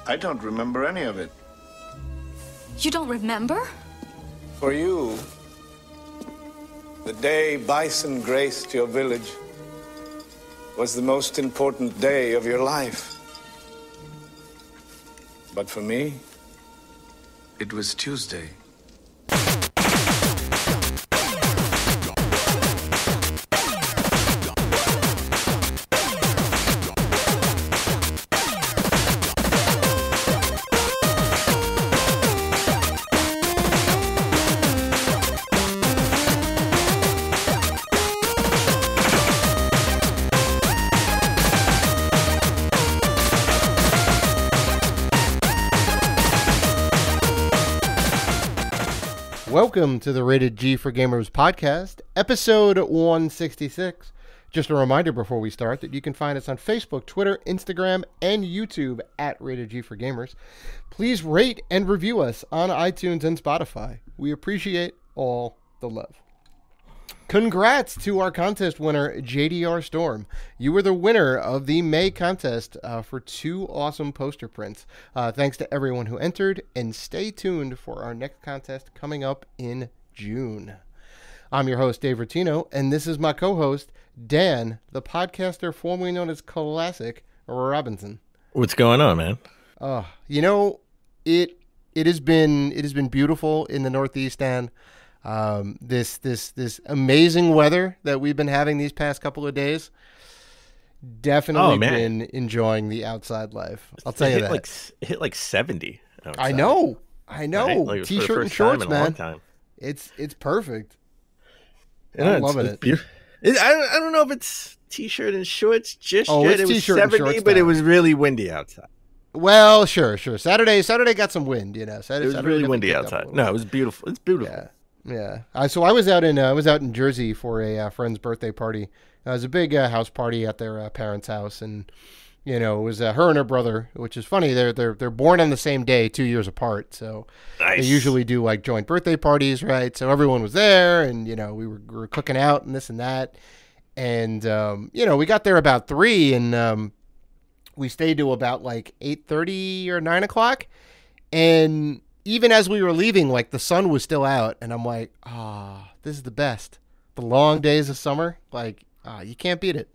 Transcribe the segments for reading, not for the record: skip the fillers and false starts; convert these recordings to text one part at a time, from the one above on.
I don't remember any of it. You don't remember? For you, the day bison graced your village was the most important day of your life. But for me, it was Tuesday. Welcome to the Rated G for Gamers podcast, episode 166. Just a reminder before we start that you can find us on Facebook, Twitter, Instagram, and YouTube at Rated G for Gamers. Please rate and review us on iTunes and Spotify. We appreciate all the love. Congrats to our contest winner, JDR Storm. You were the winner of the May contest for 2 awesome poster prints. Thanks to everyone who entered, and stay tuned for our next contest coming up in June. I'm your host, Dave Rotino, and this is my co-host, Dan, the podcaster formerly known as Classic Robinson. What's going on, man? It has been beautiful in the Northeast, Dan. This amazing weather that we've been having these past couple of days. Definitely been enjoying the outside life. I'll tell you that. It hit like 70 outside. I know. Right? Like T-shirt and shorts, man. It's perfect. I'm loving it. I don't know if it's T-shirt and shorts just yet. It was 70, but it was really windy outside. Well, sure. Saturday got some wind. It was really windy outside. No, it was beautiful. It's beautiful. Yeah. So I was out in Jersey for a friend's birthday party. It was a big house party at their parents' house, and it was her and her brother, which is funny. They're born on the same day, 2 years apart. So nice. They usually do like joint birthday parties, right? So everyone was there, and we were cooking out and this and that, and we got there about 3, and we stayed to about like 8:30 or 9 o'clock, and even as we were leaving, like the sun was still out, and I'm like, this is the best. The long days of summer, you can't beat it.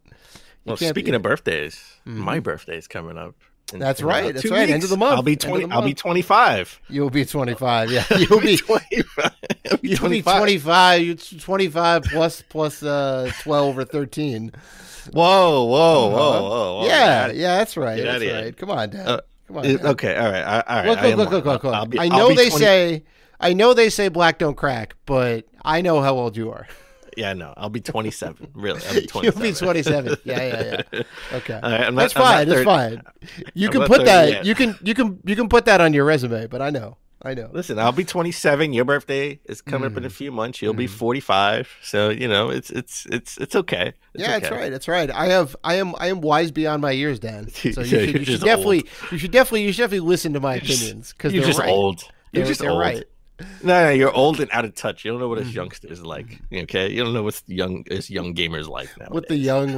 Speaking of birthdays, my birthday's coming up. That's right. Weeks. End of the month. I'll be 20. I'll be 25. You'll be 25. Yeah, you'll be 25. You'll be 25. You're 25 plus 12 or 13. Whoa. Yeah, that's right. That's right. Come on, Dad. Okay, all right. Look. I know they say black don't crack, but I know how old you are. Yeah, no, I'll be 27. Really, I'll be 27. You'll be 27. Yeah. Okay, right, that's fine. That's fine. You can put that. You can put that on your resume. But I know. Listen, I'll be 27. Your birthday is coming up in a few months. You'll be 45. So it's okay. That's right. I am wise beyond my years, Dan. So you should definitely listen to my opinions, because you're just right. old. You're just old. Right. No, you're old and out of touch. You don't know what us youngsters like. Okay, you don't know what young gamers like now. What the young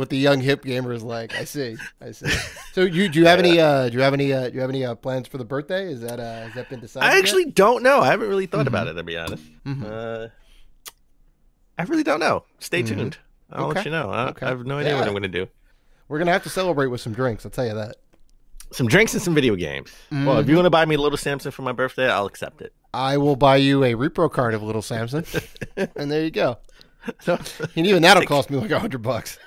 hip gamers like. I see. So do you have any plans for the birthday? Has that been decided? I actually don't know. I haven't really thought about it, to be honest. I really don't know. Stay tuned. I'll let you know. I have no idea what I'm going to do. We're going to have to celebrate with some drinks. I'll tell you that. Some drinks and some video games. Well, if you want to buy me a Little Samson for my birthday, I'll accept it. I will buy you a repro card of Little Samson, and there you go. And even that'll cost me like $100.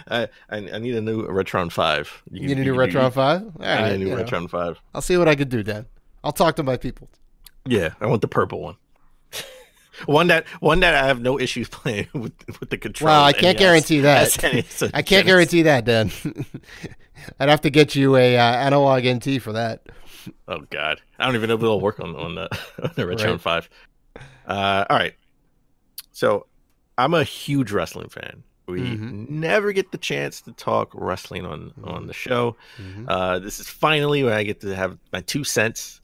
I need a new Retron 5. You need a new Retron 5? I need a new Retron 5. I'll see what I can do, Dan. I'll talk to my people. Yeah, I want the purple one. One that I have no issues playing with the controls. Well, I can't guarantee that. I can't guarantee that, Dan. I'd have to get you a analog NT for that. Oh God, I don't even know if it'll work on the Retron 5. All right, so I'm a huge wrestling fan. We never get the chance to talk wrestling on the show. This is finally where I get to have my 2 cents.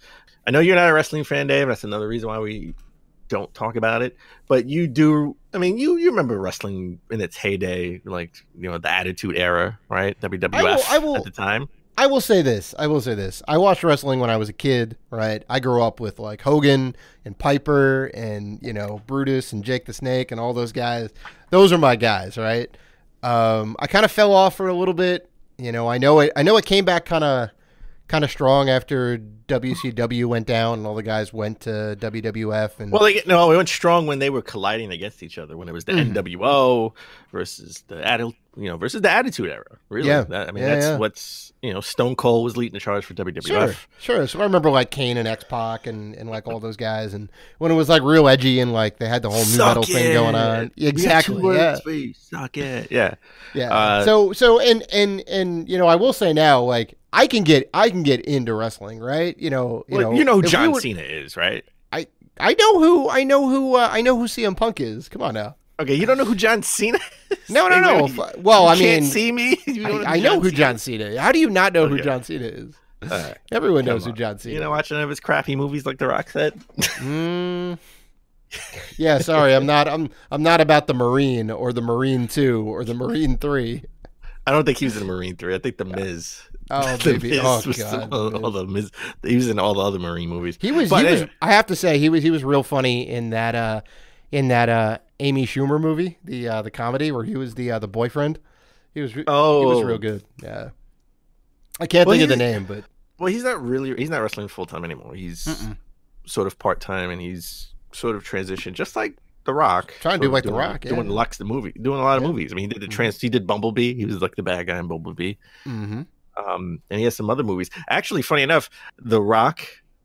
I know you're not a wrestling fan, Dave. That's another reason why we don't talk about it, but you do. I mean, you remember wrestling in its heyday, like the Attitude Era, right? WWF at the time. I will say this. I watched wrestling when I was a kid, right? I grew up with like Hogan and Piper and, Brutus and Jake the Snake and all those guys. Those are my guys, right? I kind of fell off for a little bit. I know it came back kind of strong after WCW went down and all the guys went to WWF. And it went strong when they were colliding against each other, when it was the NWO versus the Attitude Era. Really, yeah. what's Stone Cold was leading the charge for WWF. Sure. So I remember like Kane and X-Pac and like all those guys, and when it was like real edgy and like they had the whole new metal thing going on. Exactly. Yeah. Suck it. Yeah. Yeah. So I will say now, like I can get into wrestling, right? You know who John Cena is, right? I know who CM Punk is. Come on now. Okay, you don't know who John Cena is? No. Well, I mean, can't see me. I know who John Cena is. How do you not know who John Cena is? Everyone knows who John Cena is. Watching any of his crappy movies like The Rock said? Yeah, sorry, I'm not about the Marine or the Marine 2 or the Marine 3. I don't think he was in the Marine 3. I think the Miz. Oh, baby. Oh, God. All the Miz. He was in all the other Marine movies. He was. I have to say, he was real funny in that Amy Schumer movie, the comedy where he was the boyfriend. He was real good. Yeah. I can't think of the name, but he's not wrestling full time anymore. He's sort of part time, and he's sort of transitioned, just like The Rock. Trying to do like The Rock, doing a lot of movies. I mean, he did he did Bumblebee. He was like the bad guy in Bumblebee. Mm-hmm. And he has some other movies. Actually, funny enough, The Rock.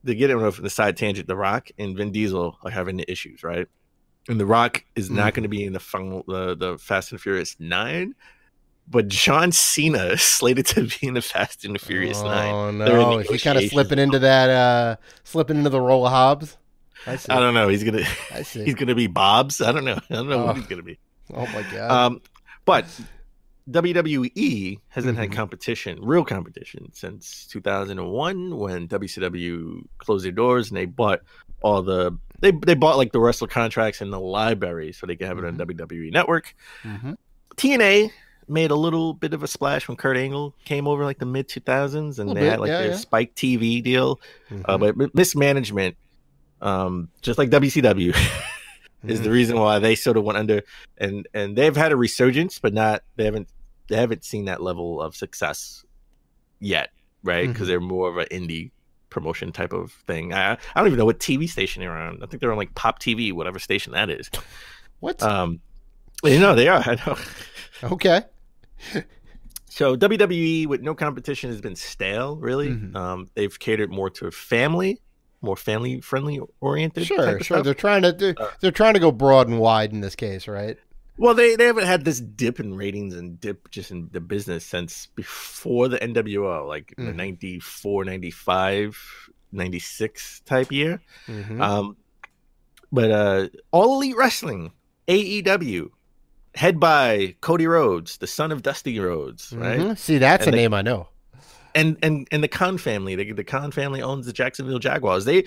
To get it off the side tangent, The Rock and Vin Diesel are having issues, right? And The Rock is not going to be in the Fast and Furious 9, but John Cena is slated to be in the Fast and the Furious 9. Oh no, is he kind of slipping into the role of Hobbs? I don't know. He's gonna be Bob's. I don't know what he's gonna be. Oh my God. But WWE hasn't had real competition, since 2001 when WCW closed their doors and they bought they bought like the wrestler contracts and the library so they could have it on WWE Network. TNA made a little bit of a splash when Kurt Angle came over like the mid 2000s, and they had like their Spike TV deal, but mismanagement, just like WCW, is the reason why they sort of went under, and they've had a resurgence, but they haven't seen that level of success yet, right? Because they're more of an indie promotion type of thing. I don't even know what TV station they're on. I think they're on like Pop TV, whatever station that is. What? They are. I know. Okay. So WWE with no competition has been stale, really. They've catered more to more family friendly oriented. Sure. They're trying to go broad and wide in this case, right? Well, they haven't had this dip in ratings and dip just in the business since before the NWO, like the 94, 95, 96 type year. But All Elite Wrestling, AEW, head by Cody Rhodes, the son of Dusty Rhodes, right? See, that's a name I know. And the Khan family, the Khan family owns the Jacksonville Jaguars. They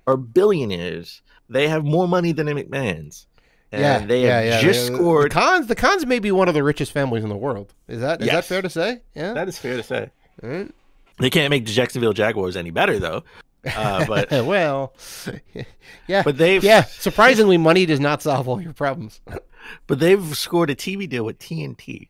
are billionaires. They have more money than the McMahons. And they have just scored. The Khans may be one of the richest families in the world. Is that fair to say? Yeah, that is fair to say. Right. They can't make the Jacksonville Jaguars any better, though. But well, yeah, but they've surprisingly, money does not solve all your problems. But they've scored a TV deal with TNT.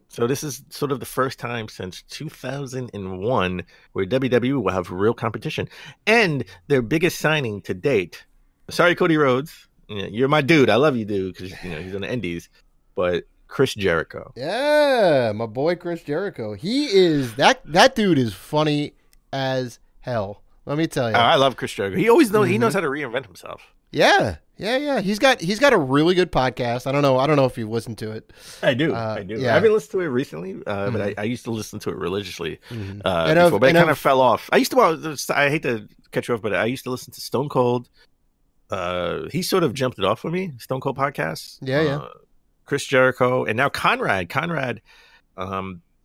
So this is sort of the first time since 2001 where WWE will have real competition, and their biggest signing to date. Sorry, Cody Rhodes. You're my dude. I love you, dude, because he's on the Indies. But Chris Jericho. Yeah, my boy Chris Jericho. He is that dude is funny as hell. Let me tell you. I love Chris Jericho. He always knows he knows how to reinvent himself. Yeah. He's got a really good podcast. I don't know if you've listened to it. I do. Yeah. I haven't listened to it recently, but I used to listen to it religiously before, but it kind of fell off. I hate to cut you off, but I used to listen to Stone Cold. He sort of jumped it off for me. Stone Cold podcast. Yeah. Chris Jericho, and now Conrad.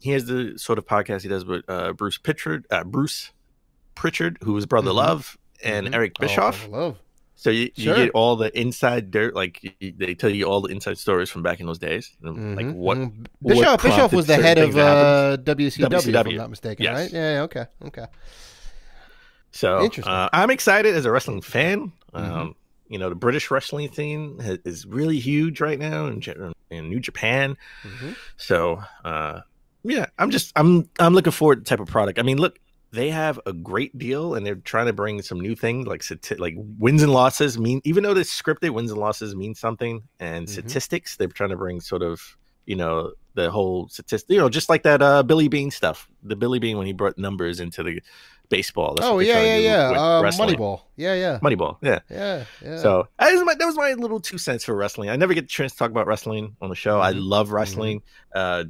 He has the sort of podcast he does with Bruce Pritchard, who is Brother Love, and Eric Bischoff. Love. So you Sure. get all the inside dirt, like they tell you all the inside stories from back in those days, like what Bischoff was the certain head of things to happen. WCW, if I'm not mistaken, Yes. right? Yeah. Okay. So Interesting. I'm excited as a wrestling fan. The British wrestling scene is really huge right now in New Japan. So I'm looking forward to the type of product. I mean, look, they have a great deal, and they're trying to bring some new things like wins and losses mean, even though it's scripted, wins and losses mean something, and statistics. They're trying to bring sort of the whole statistic, just like that Billy Bean stuff. The Billy Bean when he brought numbers into the baseball. That's what they're trying to do with wrestling. Moneyball. Yeah. Moneyball. Yeah. So that was my little 2 cents for wrestling. I never get the chance to talk about wrestling on the show. I love wrestling. I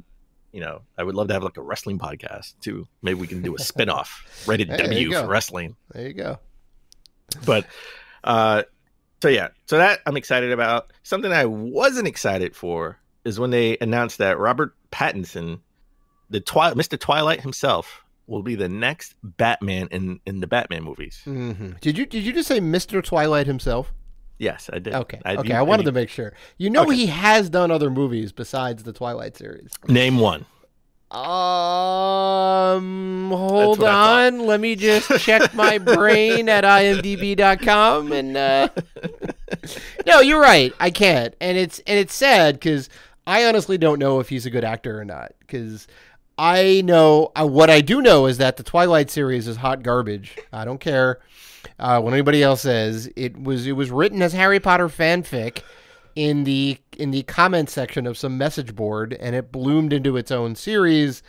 would love to have like a wrestling podcast too. Maybe we can do a spinoff, rated W for wrestling. There you go. But so that I'm excited about. Something I wasn't excited for is when they announced that Robert Pattinson, Mr. Twilight himself, will be the next Batman in the Batman movies. Did you just say Mr. Twilight himself? Yes, I did. Okay. I wanted to make sure. He has done other movies besides the Twilight series. Name one. Hold on. Let me just check my brain at imdb.com and no, you're right. I can't. And it's sad because I honestly don't know if he's a good actor or not, because I know what I do know is that the Twilight series is hot garbage. I don't care what anybody else says. It was written as Harry Potter fanfic in the comment section of some message board, and it bloomed into its own series.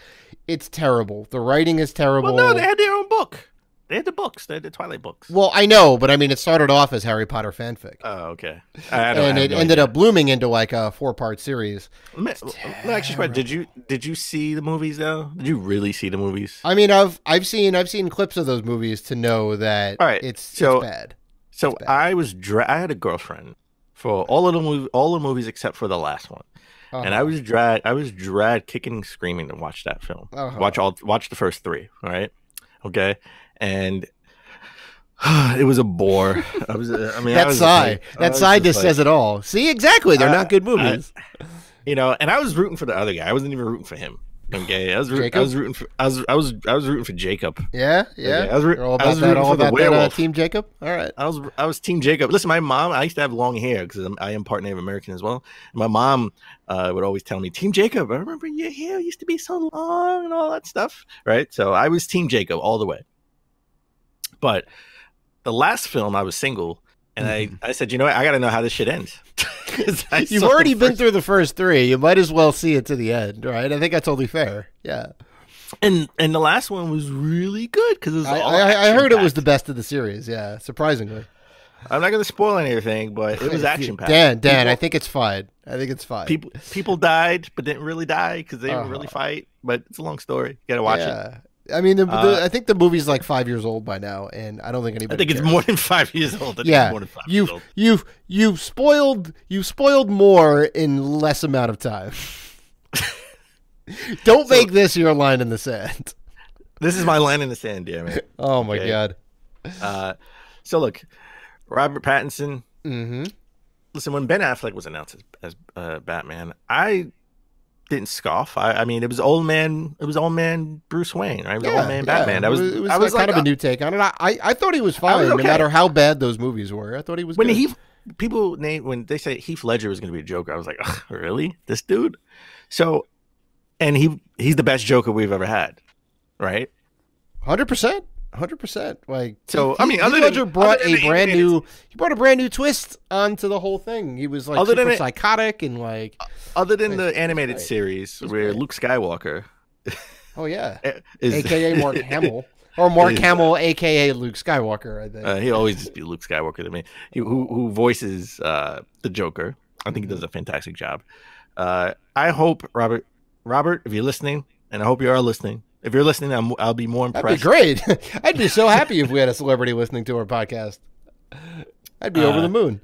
It's terrible. The writing is terrible. Well, no, they had their own book. They had the books. They had the Twilight books. Well, I know, but I mean, it started off as Harry Potter fanfic. Oh, okay. And it ended up blooming into like a 4-part series. Actually, did you see the movies though? Did you really see the movies? I mean, I've seen clips of those movies to know that it's bad. So I had a girlfriend for all the movies except for the last one. And I was dragged kicking and screaming to watch that film. Watch the first 3, all right? Okay. And it was a bore. That sigh just says it all. See, exactly. They're not good movies. And I was rooting for the other guy. I wasn't even rooting for him. Okay, I was rooting for Jacob. Yeah. Okay? I was rooting for the werewolf. Team Jacob. All right. I was Team Jacob. Listen, my mom. I used to have long hair because I am part Native American as well. My mom would always tell me, "Team Jacob. I remember your hair used to be so long and all that stuff." Right. So I was Team Jacob all the way. But the last film, I was single, and I said, you know what? I got to know how this shit ends. You've already been through the first 3. You might as well see it to the end, right? I think that's totally fair. Yeah. And the last one was really good because it was all I heard it was the best of the series. Yeah, surprisingly. I'm not going to spoil anything, but it was action packed. Dan, I think it's fine. People died, but didn't really die because they didn't really fight. But it's a long story. You got to watch it. I mean, I think the movie's like 5 years old by now, and I don't think anybody. I think cares. it's more than 5 years old. It's more than 5 years old. You've spoiled more in less amount of time. Don't make this your line in the sand. This is my line in the sand, damn it. Oh my god. So look, Robert Pattinson. Listen, when Ben Affleck was announced as Batman, I didn't scoff. I mean, it was old man Bruce Wayne, right? It was old man Batman. It was kind of a new take on it. I thought he was fine, no matter how bad those movies were. I thought he was good. When they say Heath Ledger was going to be a Joker, I was like, really? This dude? So, and he's the best Joker we've ever had, right? 100%. 100%. Like, so, Heath Ledger brought a brand new twist onto the whole thing. He was like super psychotic and like. Other than the animated series where Luke Skywalker. Oh yeah, AKA Mark Hamill. Or Mark Hamill, a.k.a. Luke Skywalker, I think. He'll always just be Luke Skywalker to me. Who voices the Joker. I think he does a fantastic job. I hope, Robert, if you're listening, and I hope you are listening. If you're listening, I'll be more impressed. That'd be great. I'd be so happy if we had a celebrity listening to our podcast. I'd be over the moon.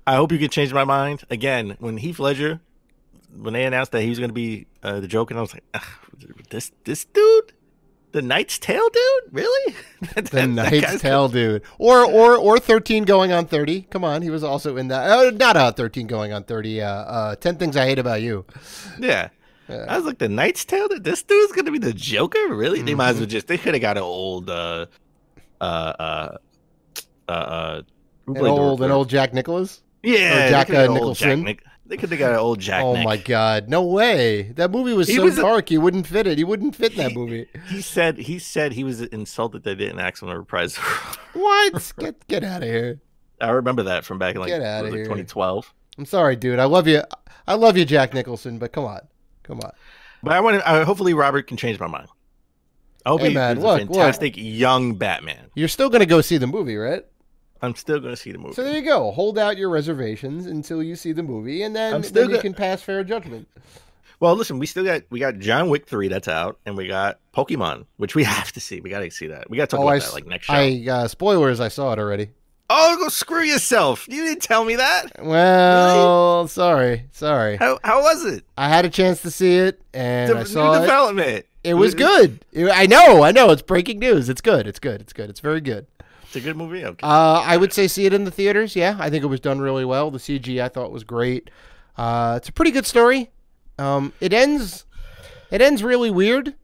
I hope you can change my mind. Again, when they announced that he was going to be the Joker, and I was like, this dude? The Knight's Tale dude? Really? The Knight's Tale dude. Or 13 going on 30. Come on, he was also in that. Not 13 going on 30. 10 Things I Hate About You. Yeah. I was like, the Knight's Tale? This dude's going to be the Joker? Really? They might as well they could have got an old, an old Jack Nicholas? Yeah. Or Jack Nicholson? They could have got an old Jack Oh Nick. my God. No way. That movie was so dark, he wouldn't fit it. He wouldn't fit that movie. He said he was insulted they didn't ask him to reprise the role. What? Get out of here. I remember that from back in Get out of here. 2012. I'm sorry, dude. I love you, Jack Nicholson, but come on. But hopefully Robert can change my mind. I hope he's a fantastic young Batman. You're still going to go see the movie, right? I'm still going to see the movie. So there you go. Hold out your reservations until you see the movie, and then you can pass fair judgment. Well, listen, we got John Wick 3 that's out, and we got Pokemon, which we have to see. We got to see that. We got to talk about that like next show. Spoilers, I saw it already. Oh, go screw yourself. You didn't tell me that. Well, really? sorry. How was it? I had a chance to see it, and I saw new development. It was good. I know. It's breaking news. It's good. It's very good. It's a good movie? Okay. I would say see it in the theaters. Yeah, I think it was done really well. The CG I thought was great. It's a pretty good story. It ends really weird.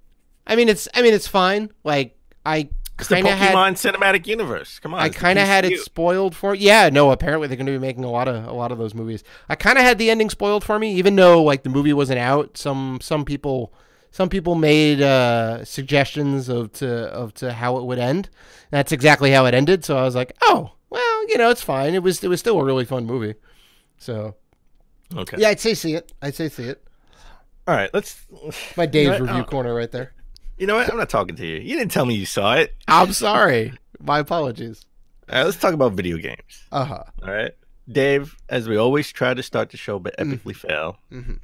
I mean, it's fine. Like it's the Pokemon cinematic universe. Come on. I kind of had it spoiled for. Yeah, no. Apparently they're going to be making a lot of those movies. I kind of had the ending spoiled for me, even though like the movie wasn't out. Some people made suggestions of to how it would end. That's exactly how it ended. So I was like, oh, well, it's fine. It was still a really fun movie. So, okay. Yeah, I'd say see it. All right, let's. My Dave's review corner right there. You know what? I'm not talking to you. You didn't tell me you saw it. I'm sorry. My apologies. All right, let's talk about video games. All right, Dave. As we always try to start the show, but epically fail. Mm-hmm.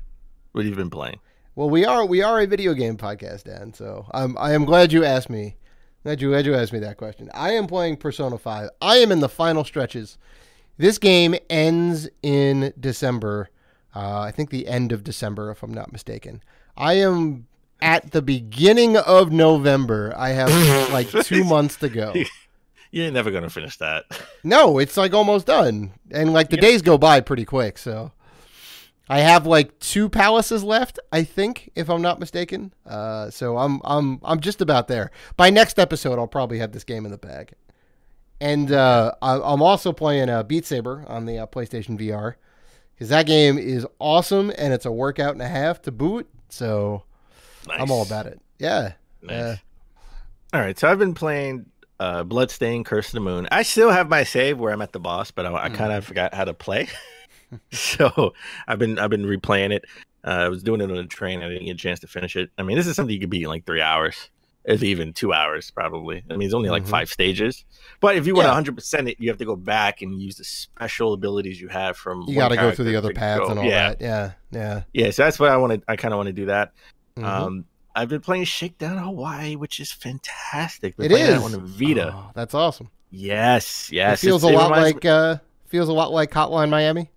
What have you been playing? Well, we are a video game podcast, Dan. So I am glad you asked me. Glad you asked me that question. I am playing Persona 5. I am in the final stretches. This game ends in December. I think the end of December, if I'm not mistaken. I am at the beginning of November. I have like 2 months to go. You're never gonna finish that. No, it's like almost done, and like the days go by pretty quick. So. I have like 2 palaces left, I think, if I'm not mistaken. So I'm just about there. By next episode, I'll probably have this game in the bag. And I'm also playing Beat Saber on the PlayStation VR because that game is awesome and it's a workout and a half to boot. So nice. I'm all about it. Yeah. Nice. All right. So I've been playing Bloodstained: Curse of the Moon. I still have my save where I'm at the boss, but I kind of forgot how to play. So I've been replaying it. I was doing it on a train. I didn't get a chance to finish it. I mean, this is something you could beat in like 3 hours, if even 2 hours, probably. I mean, it's only like 5 stages. But if you want 100% it, you have to go back and use the special abilities you have from. You got to go through the other paths and all that. Yeah. So that's what I want to. I kind of want to do that. I've been playing Shakedown Hawaii, which is fantastic. It is on the Vita. Oh, that's awesome. Yes. It feels a lot like Hotline Miami.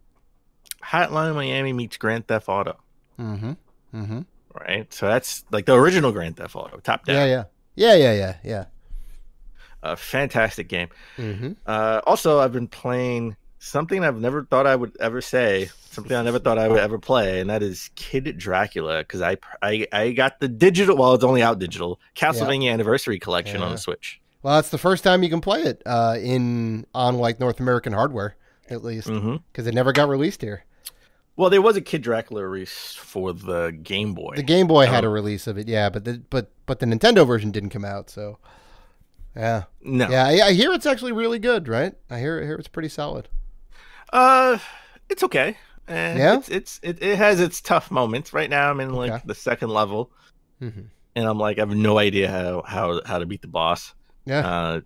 Hotline Miami meets Grand Theft Auto. Right? So that's like the original Grand Theft Auto, top down. Yeah. A fantastic game. Also, I've been playing something I've never thought I would ever say, something I never thought I would ever play, and that is Kid Dracula, because I got the digital, well, it's only out digital, Castlevania Anniversary Collection on the Switch. Well, that's the first time you can play it on like North American hardware, at least, because it never got released here. Well, there was a Kid Dracula release for the Game Boy. The Game Boy had a release of it, but the Nintendo version didn't come out, so yeah. No. Yeah, I hear it's actually really good, right? I hear it's pretty solid. It's okay. It has its tough moments. Right now I'm in like the second level. And I'm like, I have no idea how to beat the boss. Yeah.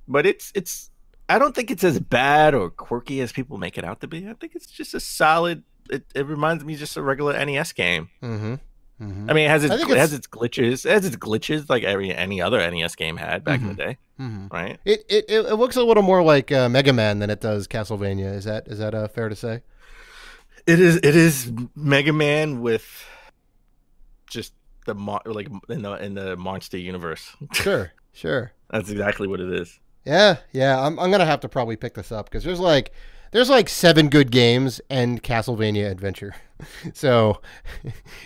But it's I don't think it's as bad or quirky as people make it out to be. I think it's just a solid. It reminds me just a regular NES game. I mean, it has its glitches. It has its glitches like any other NES game had back in the day, right? It looks a little more like Mega Man than it does Castlevania. Is that fair to say? It is Mega Man with just like in the monster universe. Sure. That's exactly what it is. Yeah. I'm gonna have to probably pick this up because there's like 7 good games and Castlevania Adventure, so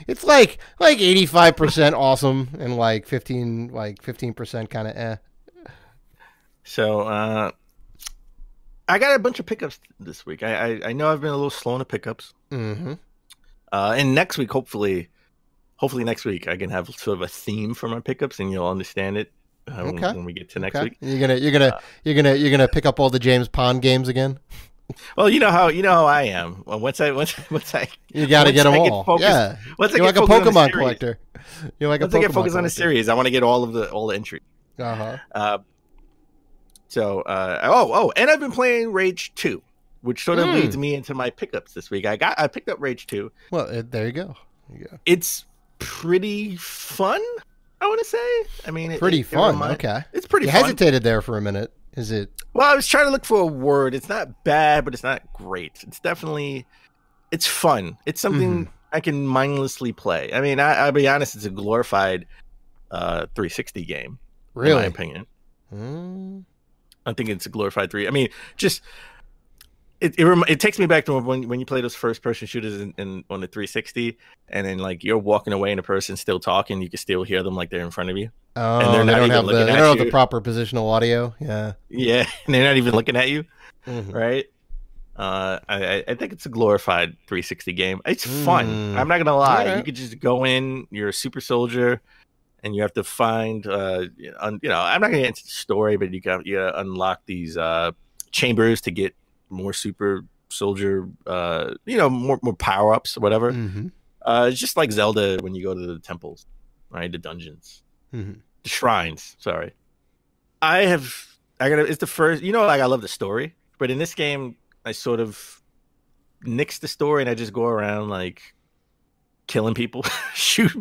it's like 85% awesome and like 15% kind of eh. So I got a bunch of pickups this week. I know I've been a little slow on the pickups. Mm-hmm. And next week, hopefully next week I can have sort of a theme for my pickups, and you'll understand it when we get to next week. You're gonna pick up all the James Pond games again. Well, you know how I am. Once I you got to get them all. Yeah, you're like a Pokemon collector. Once I get focused on a series, I want to get all the entries. So, and I've been playing Rage 2, which sort of leads me into my pickups this week. I picked up Rage 2. Well, there you go. It's pretty fun, I want to say. I mean, pretty fun. Okay, it's pretty. You fun. hesitated there for a minute. Is it? Well, I was trying to look for a word. It's not bad, but it's not great. It's fun. It's something I can mindlessly play. I mean, I'll be honest. It's a glorified 360 game, really, in my opinion. I think it's a glorified 3. I mean, just it takes me back to when you play those first person shooters on the 360, and then like you're walking away and the person's still talking, you can still hear them like they're in front of you. Oh, and they don't have the proper positional audio. Yeah, and they're not even looking at you, right? I think it's a glorified 360 game. It's fun. I'm not gonna lie. Right. You could just go in. You're a super soldier, and you have to find. I'm not gonna get into the story, but you gotta unlock these chambers to get more super soldier. More power ups or whatever. It's just like Zelda when you go to the temples, right? The dungeons. The shrines, sorry. It's the first, like I love the story, but in this game, I sort of nix the story and I just go around like killing people, shoot,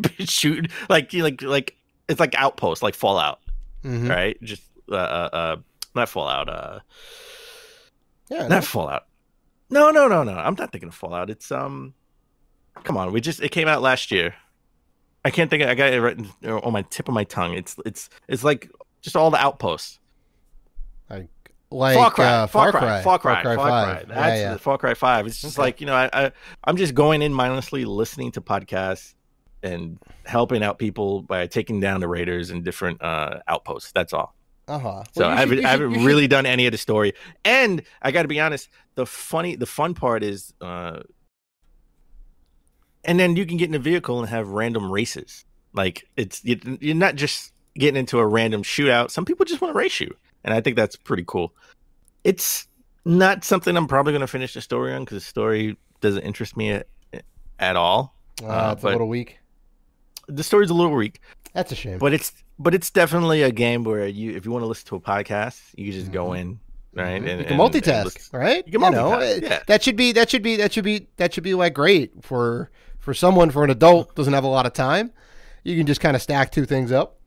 like it's like Outpost, like Fallout, right? Just not Fallout, not Fallout. No. I'm not thinking of Fallout. It's come on, it came out last year. I can't think. I got it right on my tip of my tongue. It's like just all the outposts. Like Far Cry 5. That's the Far Cry 5. It's just like I'm just going in mindlessly listening to podcasts and helping out people by taking down the raiders in different outposts. That's all. So I haven't really done any of the story. And I got to be honest, the fun part is. And then you can get in a vehicle and have random races. Like you're not just getting into a random shootout. Some people just want to race you, and I think that's pretty cool. It's not something I'm probably going to finish the story on because the story doesn't interest me at all. It's a little weak. The story's a little weak. That's a shame. But it's definitely a game where if you want to listen to a podcast, you can just go in. Right, and you can multitask, right? You can multitask. Yeah. That should be like great for someone, for an adult doesn't have a lot of time. You can just kind of stack 2 things up.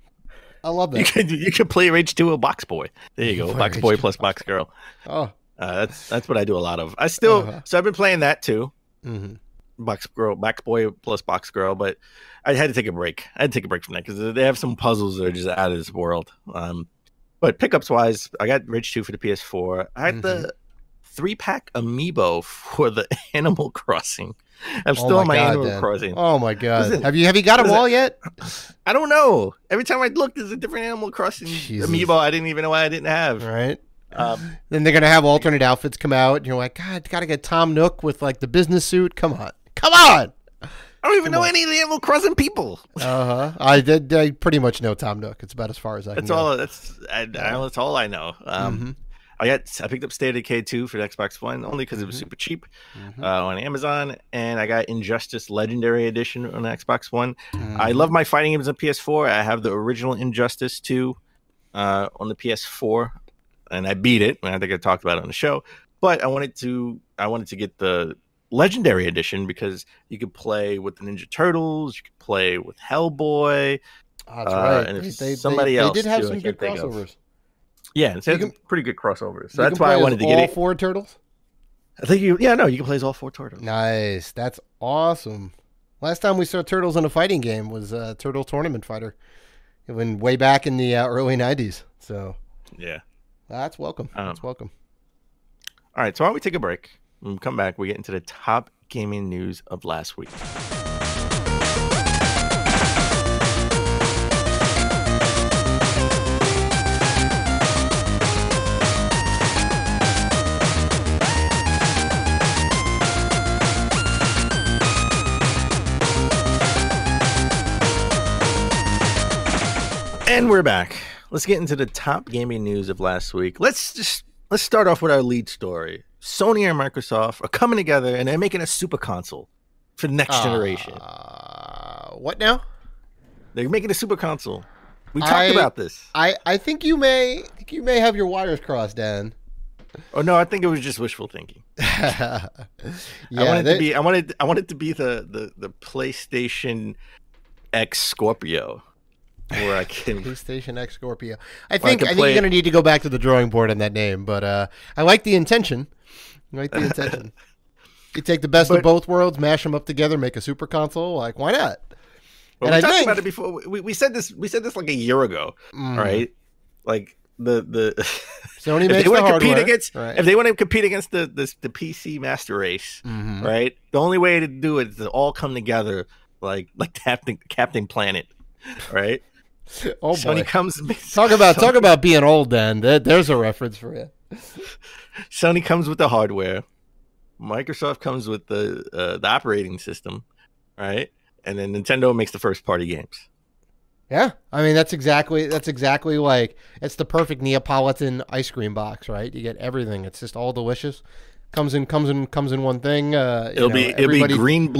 I love that. You can play Rage 2 with Box Boy. There you go, Box Boy plus Box Girl. Oh, that's what I do a lot of. So I've been playing that too. Box Boy plus Box Girl, but I had to take a break. I had to take a break from that because they have some puzzles that are just out of this world. But pickups wise, I got Rage 2 for the PS4. I had the 3-pack amiibo for the Animal Crossing. I'm still on my Animal Crossing. Oh my god! Listen, have you got them all yet? I don't know. Every time I look, there's a different Animal Crossing amiibo I didn't even know I didn't have. Right. Then they're gonna have alternate outfits come out, and you're like, God, gotta get Tom Nook with like the business suit. Come on. I don't even know any of the Animal Crossing people. I pretty much know Tom Nook. It's about as far as I can go. That's all I know. I picked up State of Decay 2 for the Xbox One only because it was super cheap on Amazon, and I got Injustice Legendary Edition on the Xbox One. I love my fighting games on PS4. I have the original Injustice 2 on the PS4, and I beat it. I think I talked about it on the show, but I wanted to get the Legendary Edition because you could play with the Ninja Turtles, you could play with Hellboy. That's right. And somebody else. They did have some good crossovers. Yeah, it's pretty good crossovers. So that's why I wanted to get it. All 4 turtles? I think you can play as all 4 turtles. Nice. That's awesome. Last time we saw turtles in a fighting game was Turtle Tournament Fighter. It went way back in the early 90s. So yeah, that's welcome. That's welcome. All right, so why don't we take a break? When we come back, we get into the top gaming news of last week. And we're back. Let's get into the top gaming news of last week. Let's start off with our lead story. Sony and Microsoft are coming together and they're making a super console for the next generation. What now? They're making a super console. We talked about this. I think you may have your wires crossed, Dan. Oh no, I think it was just wishful thinking. Yeah, I wanted it to be the PlayStation X Scorpio. Where I can PlayStation X Scorpio. I think you're going to need to go back to the drawing board on that name, but I like the intention. You take the best of both worlds, mash them up together, make a super console. Like, why not? Well, we talked about it before. We said this. We said this like a year ago, right? Like the Sony makes the hardware. If they want to compete against the PC master race, right? The only way to do it is to all come together, like Captain Planet, right? Oh Sony boy! comes. Talk about being old. Then there's a reference for you. Sony comes with the hardware. Microsoft comes with the operating system, right? And then Nintendo makes the first party games. Yeah, I mean that's exactly like it's the perfect Neapolitan ice cream box, right? You get everything. It's just all delicious. Comes in one thing. It'll be green,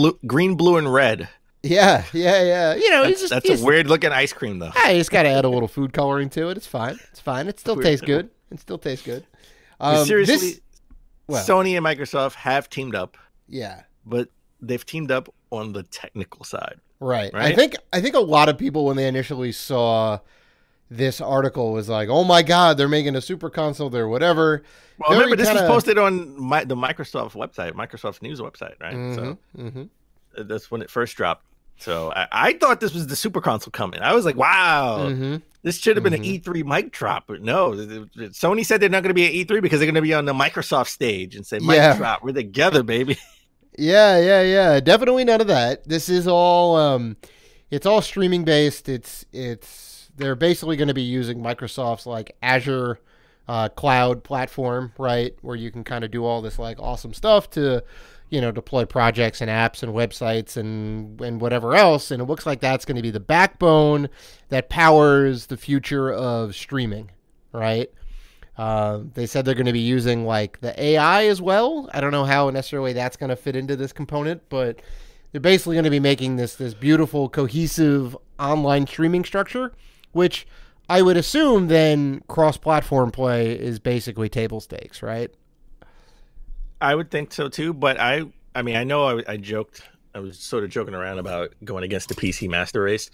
blue, and red. Yeah. You know, that's a weird looking ice cream, though. You just got to add a little food coloring to it. It's fine. It still tastes good. Seriously, Sony and Microsoft have teamed up. Yeah, but they've teamed up on the technical side. Right. I think a lot of people when they initially saw this article was like, "Oh my God, they're making a super console. They're whatever." Well, remember this was posted on the Microsoft website, Microsoft's news website, right? That's when it first dropped. So I thought this was the super console coming. I was like, wow, this should have been an E3 mic drop. But no, Sony said they're not going to be at E3 because they're going to be on the Microsoft stage and say, mic drop, we're together, baby. Yeah. Definitely none of that. This is all, it's all streaming based. They're basically going to be using Microsoft's like Azure cloud platform, right? Where you can kind of do all this like awesome stuff to, deploy projects and apps and websites and whatever else. And it looks like that's going to be the backbone that powers the future of streaming, right? They said they're going to be using like the AI as well. I don't know how necessarily that's going to fit into this component, but they're basically going to be making this beautiful, cohesive online streaming structure, which I would assume then cross-platform play is basically table stakes, right? I would think so too, but I mean, I know I joked, I was sort of joking around about going against the PC master race,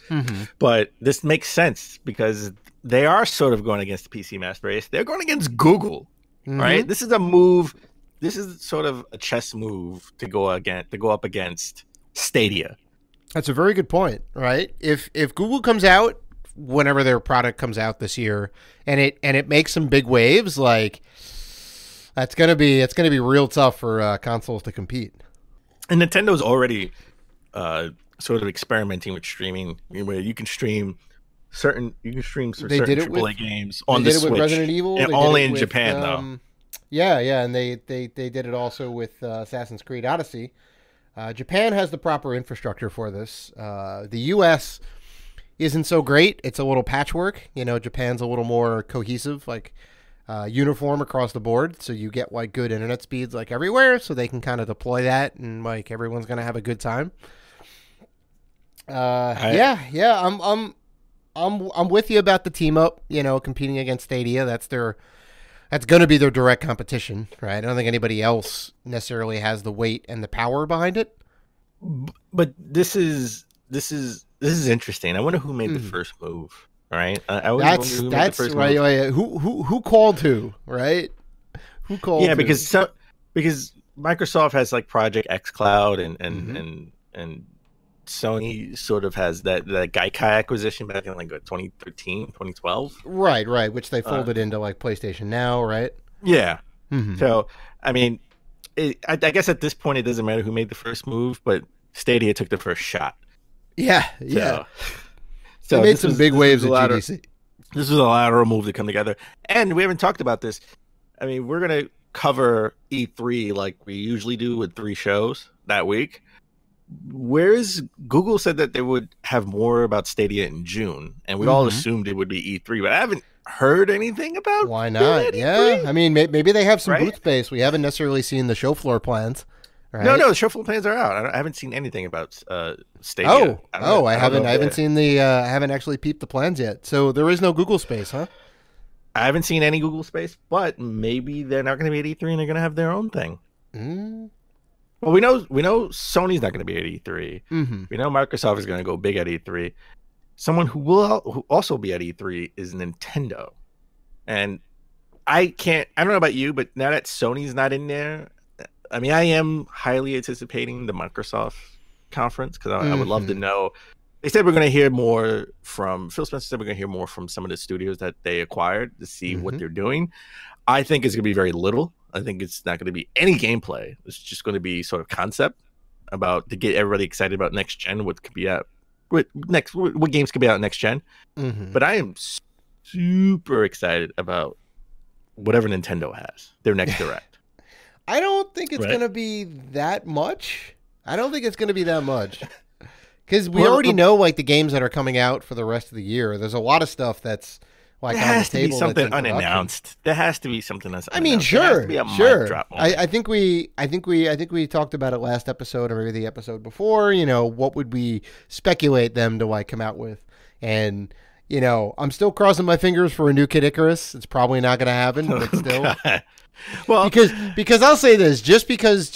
but this makes sense because they are sort of going against the PC master race. They're going against Google, right? This is a move. This is sort of a chess move to go up against Stadia. That's a very good point, right? If Google comes out whenever their product comes out this year and it makes some big waves, like it's gonna be real tough for consoles to compete. And Nintendo's already sort of experimenting with streaming, where you can stream certain AAA games on the Switch. They did it with Resident Evil, and only in Japan though. Yeah, and they did it also with Assassin's Creed Odyssey. Japan has the proper infrastructure for this. The U.S. isn't so great. It's a little patchwork. Japan's a little more cohesive, like uniform across the board. So you get like good internet speeds like everywhere, so they can kind of deploy that, and like everyone's gonna have a good time. I'm with you about the team up. Competing against Stadia. That's going to be their direct competition, right? I don't think anybody else necessarily has the weight and the power behind it. But this is interesting. I wonder who made the first move. All right, that's right. Who called who? Right? Who called? Yeah, because Microsoft has like Project xCloud and Sony sort of has that Gaikai acquisition back in like 2013, 2012. Right, which they folded into like PlayStation Now, right? Yeah. Mm-hmm. So, I mean, I guess at this point it doesn't matter who made the first move, but Stadia took the first shot. Yeah. So they made some big waves at GDC. This was a lateral move to come together. And we haven't talked about this. I mean, we're going to cover E3 like we usually do with 3 shows that week. Whereas Google said that they would have more about Stadia in June, and we all assumed it would be E3, but I haven't heard anything about. Why not? Yeah, I mean, maybe they have some booth space. We haven't necessarily seen the show floor plans. Right? No, the show floor plans are out. I haven't seen anything about Stadia. I haven't actually peeped the plans yet. So there is no Google space, huh? I haven't seen any Google space, but maybe they're not going to be at E3 and they're going to have their own thing. Well, we know Sony's not going to be at E3. We know Microsoft is going to go big at E3. Someone who will also be at E3 is Nintendo. And I don't know about you, but now that Sony's not in there, I mean, I am highly anticipating the Microsoft conference because I would love to know. They said we're going to hear more from Phil Spencer. Said we're going to hear more from some of the studios that they acquired to see what they're doing. I think it's going to be very little. I think it's not going to be any gameplay. It's just going to be sort of concept to get everybody excited about next gen. What could be out? What games could be out next gen? But I am super excited about whatever Nintendo has their next direct. I don't think it's going to be that much. Because we already know like the games that are coming out for the rest of the year. There's a lot of stuff that's like there on has the to be table something unannounced. There has to be something that's I mean, sure. Sure. I think we talked about it last episode or maybe the episode before. You know, what would we speculate them to like come out with? And you know, I'm still crossing my fingers for a new Kid Icarus. It's probably not going to happen, but still. Well, because I'll say this, just because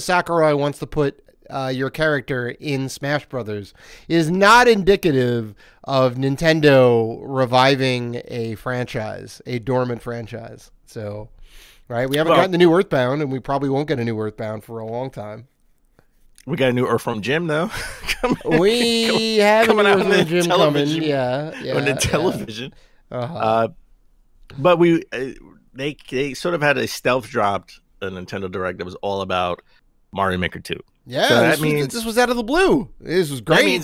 Sakurai wants to put your character in Smash Brothers is not indicative of Nintendo reviving a franchise, a dormant franchise. So, right, we haven't gotten the new Earthbound, and we probably won't get a new Earthbound for a long time. We got a new Earthbound Jim though. We have a new Earthbound Jim coming. Yeah, on the television. Yeah. But they sort of had a stealth dropped a Nintendo Direct that was all about Mario Maker 2. Yeah, so that means this was out of the blue. This was great.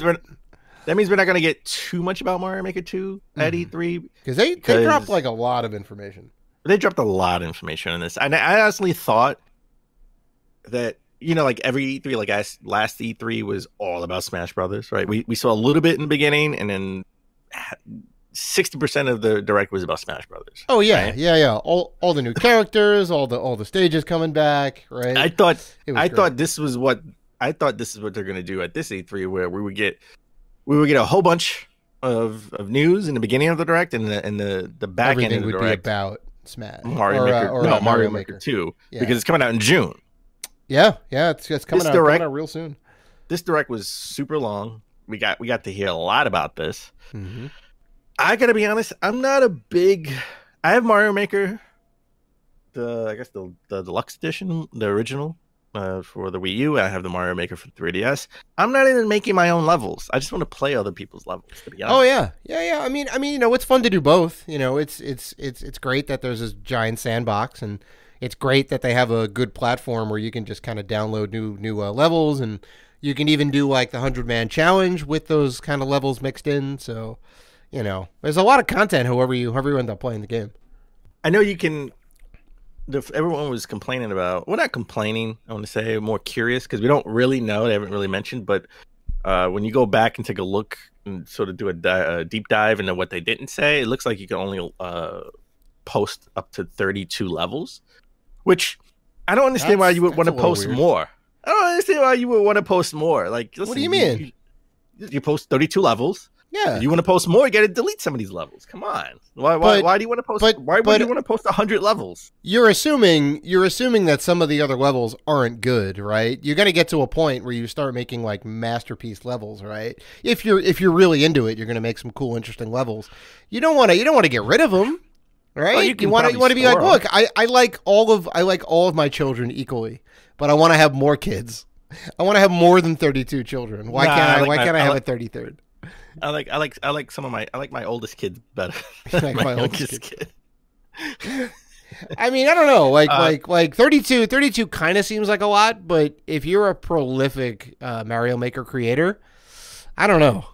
That means we're not going to get too much about Mario Maker 2 at E3 because they dropped like a lot of information. They dropped a lot of information on this, and I honestly thought that like every E3, like last E3 was all about Smash Brothers, right? We saw a little bit in the beginning, and then 60% of the Direct was about Smash Brothers. Oh yeah, right? yeah. All the new characters, all the stages coming back, right? I thought this is what they're going to do at this E3, where we would get a whole bunch of news in the beginning of the Direct, and the back Everything end of the would Direct be about Smash Mario Maker 2 because it's coming out in June. Yeah, it's coming out real soon. This Direct was super long. We got to hear a lot about this. I gotta be honest, I'm not a big. I have Mario Maker, the deluxe edition, the original for the Wii U. I have the Mario Maker for 3DS. I'm not even making my own levels. I just want to play other people's levels. To be honest. Oh yeah. I mean, it's fun to do both. It's great that there's this giant sandbox, and it's great that they have a good platform where you can just kind of download new levels, and you can even do like the 100-man challenge with those kind of levels mixed in. So. There's a lot of content. However you end up playing the game. I know you can. Everyone was complaining about. Well, not complaining. I want to say more curious because we don't really know. They haven't really mentioned. But when you go back and take a look and sort of do a deep dive into what they didn't say, it looks like you can only post up to 32 levels, which I don't understand why you would want to post more. I don't understand why you would want to post more. Like, listen, what do you mean? You post 32 levels. Yeah, you want to post more? You got to delete some of these levels. Come on, why do you want to post? Why would you want to post 100 levels? You're assuming that some of the other levels aren't good, right? You're gonna get to a point where you start making like masterpiece levels, right? If you're really into it, you're gonna make some cool, interesting levels. You don't want to get rid of them, right? Well, you want to be like, look, I like all of my children equally, but I want to have more kids. I want to have more than 32 children. Why can't I have a 33rd? I like my oldest kid better. Like my oldest kid. I mean, I don't know. Like 32 kind of seems like a lot, but if you're a prolific Mario Maker creator, I don't know.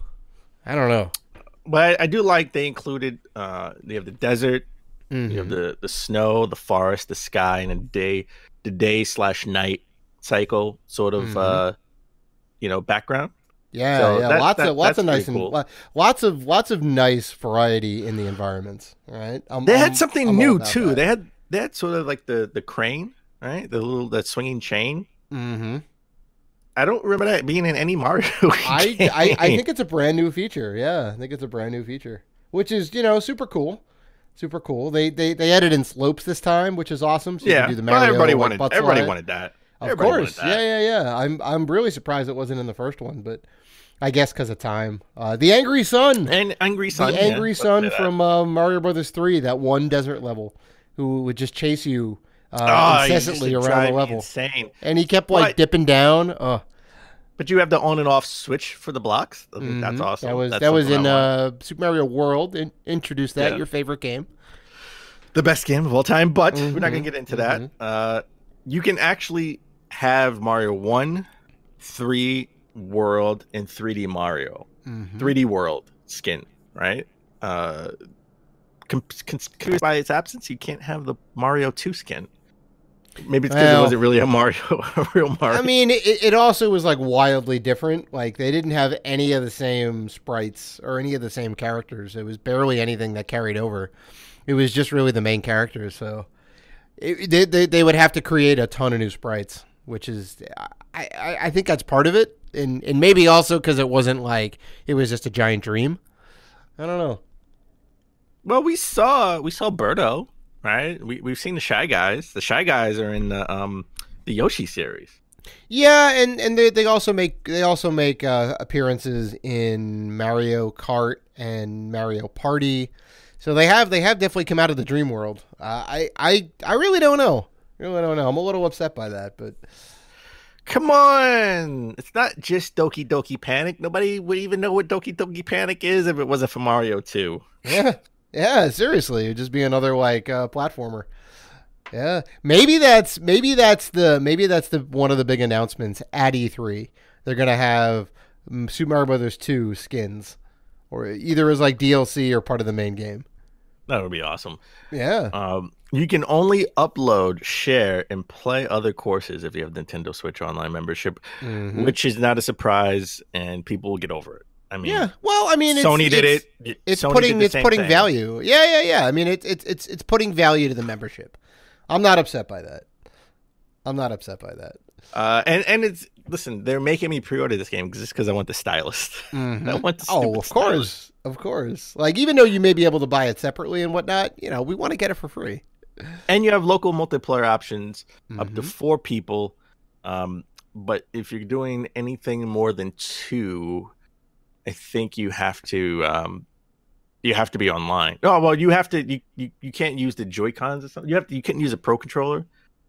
But I do like they included. They have the desert, you have the snow, the forest, the sky, and the day/night cycle sort of background. Yeah, So lots of nice cool. and lots of nice variety in the environments. Right? They had something new too. That. They had sort of like the crane, right? That swinging chain. Mm-hmm. I don't remember that being in any Mario game. I think it's a brand new feature. Yeah, I think it's a brand new feature, which is super cool. Super cool. They added in slopes this time, which is awesome. So you can do the Mario. Everybody wanted that. Of course. Yeah. I'm really surprised it wasn't in the first one, but I guess because of time. The Angry Sun. And Angry Sun. The Angry Sun from Mario Brothers 3, that one desert level, who would just chase you incessantly around the level. Insane. And he kept dipping down. But you have the on and off switch for the blocks. I think that's awesome. That was in Super Mario World. Introduced that, your favorite game. The best game of all time, but we're not going to get into that. You can actually have Mario 1, 3, World, and 3D Mario. 3D World skin, right? Confused by its absence, you can't have the Mario 2 skin. Maybe it's because it wasn't really a real Mario. I mean, it also was like wildly different. Like they didn't have any of the same sprites or any of the same characters. It was barely anything that carried over. It was just really the main characters. So they would have to create a ton of new sprites, which is I think that's part of it, and maybe also because it wasn't like it was just a giant dream. I don't know. Well, we saw Birdo. Right, we've seen the Shy Guys. The Shy Guys are in the Yoshi series. Yeah, and they also make appearances in Mario Kart and Mario Party. So they have definitely come out of the dream world. I really don't know. I'm a little upset by that, but come on, it's not just Doki Doki Panic. Nobody would even know what Doki Doki Panic is if it wasn't for Mario 2. Yeah. Yeah, seriously, it'd just be another platformer. Yeah, maybe that's the one of the big announcements at E3. They're gonna have Super Mario Brothers 2 skins, or either as DLC or part of the main game. That would be awesome. Yeah. You can only upload, share, and play other courses if you have Nintendo Switch Online membership, which is not a surprise, and people will get over it. I mean, yeah. Well, I mean, Sony did it. It's putting value. Yeah. I mean, it's putting value to the membership. I'm not upset by that. And it's they're making me pre-order this game just because I want the stylist. I want the of course. Like even though you may be able to buy it separately and whatnot, we want to get it for free. And you have local multiplayer options up to 4 people. But if you're doing anything more than 2. I think you have to be online. Oh well, you have to. You can't use the Joy-Cons or something. You couldn't use a Pro Controller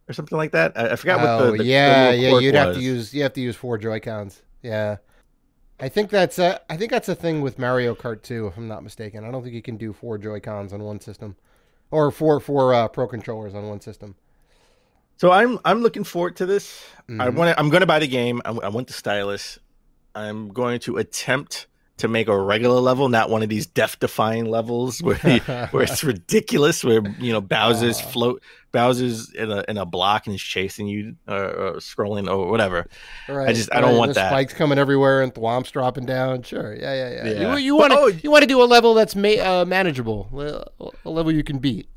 or something like that. I forgot what the you'd have to use 4 Joy-Cons. Yeah, I think that's a thing with Mario Kart 2, if I'm not mistaken. I don't think you can do 4 Joy-Cons on one system, or four Pro Controllers on one system. So I'm looking forward to this. I'm going to buy the game. I want the stylus. I'm going to attempt to make a regular level, not one of these death-defying levels where it's ridiculous, where Bowser's in a block and he's chasing you or scrolling or whatever. Right. I don't want that. Spikes coming everywhere and thwomps dropping down. Sure, yeah. You want to do a level that's manageable, a level you can beat.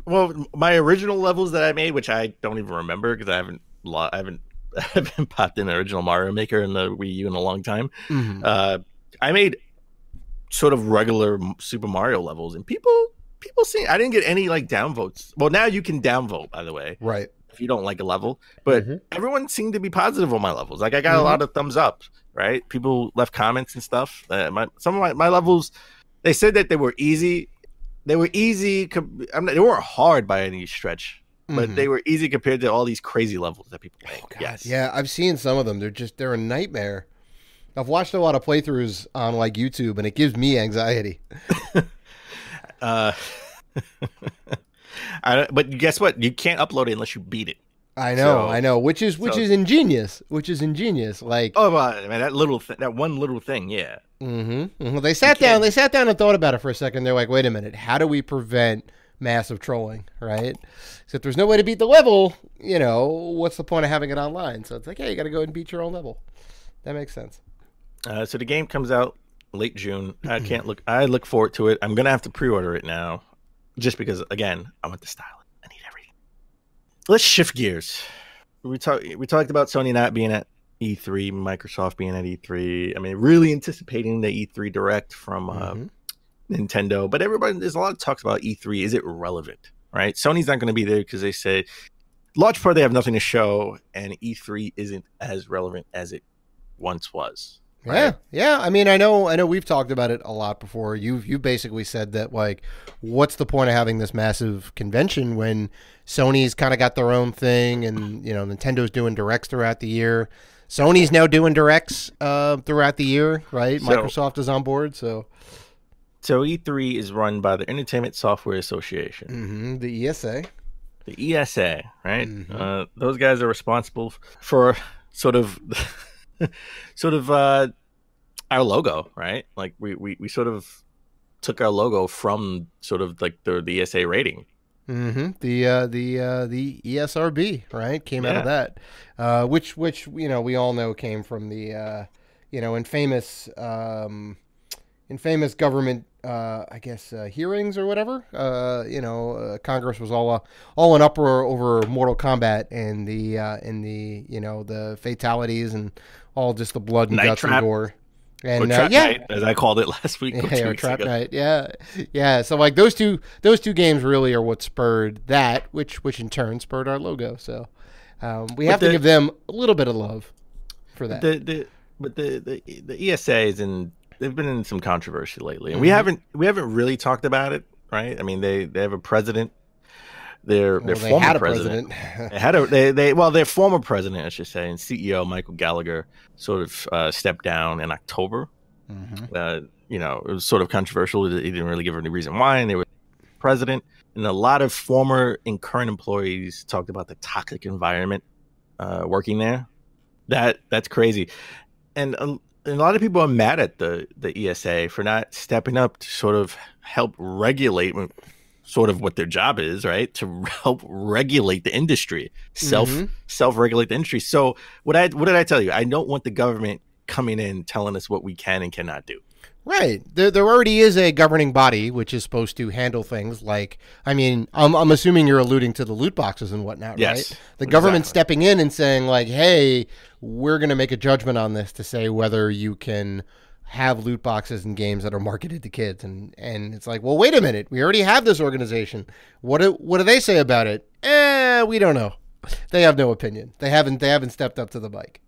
Well, my original levels that I made, which I don't even remember because I haven't popped in the original Mario Maker in the Wii U in a long time. I made sort of regular Super Mario levels, and people see. I didn't get any downvotes. Well, now you can downvote, by the way, right? If you don't like a level, but everyone seemed to be positive on my levels. I got a lot of thumbs up, right? People left comments and stuff. Some of my levels, they said that they were easy. They were easy. They weren't hard by any stretch. but they were easy compared to all these crazy levels that people make. Oh, God. Yes. Yeah, I've seen some of them. They're a nightmare. I've watched a lot of playthroughs on like YouTube, and it gives me anxiety. But guess what? You can't upload it unless you beat it. I know, which is ingenious. Like, oh, man, that one little thing, yeah. They sat down and thought about it for a second. They're like, wait a minute, how do we prevent massive trolling, right? So if there's no way to beat the level, what's the point of having it online? So it's like, hey, you got to go and beat your own level. That makes sense. So the game comes out late June. I look forward to it. I'm gonna have to pre-order it now, just because, again, I want the style. I need everything. Let's shift gears. We talked about Sony not being at E3, Microsoft being at E3. I mean, really anticipating the E3 Direct from Nintendo, but there's a lot of talks about E3. Is it relevant? Right? Sony's not going to be there because they said large part they have nothing to show, and E3 isn't as relevant as it once was. Right? Yeah. I mean, I know we've talked about it a lot before. You've basically said that, like, what's the point of having this massive convention when Sony's kind of got their own thing, and Nintendo's doing directs throughout the year. Sony's now doing directs throughout the year, right? Microsoft is on board, so E3 is run by the Entertainment Software Association, the ESA. The ESA, right? Those guys are responsible for sort of our logo, right? Like we sort of took our logo from sort of like the ESA rating. The ESRB, right, came out of that, which we all know came from the infamous government hearings or whatever. Congress was all in uproar over Mortal Kombat and the fatalities and all just the blood and guts and gore. And Night, as I called it last week. Or Trap Night, yeah. So like those two games really are what spurred that, which in turn spurred our logo. So we have to give them a little bit of love for that. But the ESA they've been in some controversy lately, and we haven't really talked about it, right? I mean, they have a president. Their former president. Their former president, I should say, and CEO Michael Gallagher sort of stepped down in October. It was sort of controversial. He didn't really give any reason why, and they were president. And a lot of former and current employees talked about the toxic environment working there. That's crazy, and a lot of people are mad at the ESA for not stepping up to sort of help regulate sort of what their job is, right? To help regulate the industry, self-regulate the industry. So what did I tell you? I don't want the government coming in telling us what we can and cannot do. Right. There already is a governing body which is supposed to handle things like, I mean, I'm assuming you're alluding to the loot boxes and whatnot, yes, right? The government stepping in and saying like, hey, we're going to make a judgment on this to say whether you can have loot boxes in games that are marketed to kids, and it's like, well, wait a minute, we already have this organization. What do they say about it? We don't know. They have no opinion. They haven't stepped up to the mic.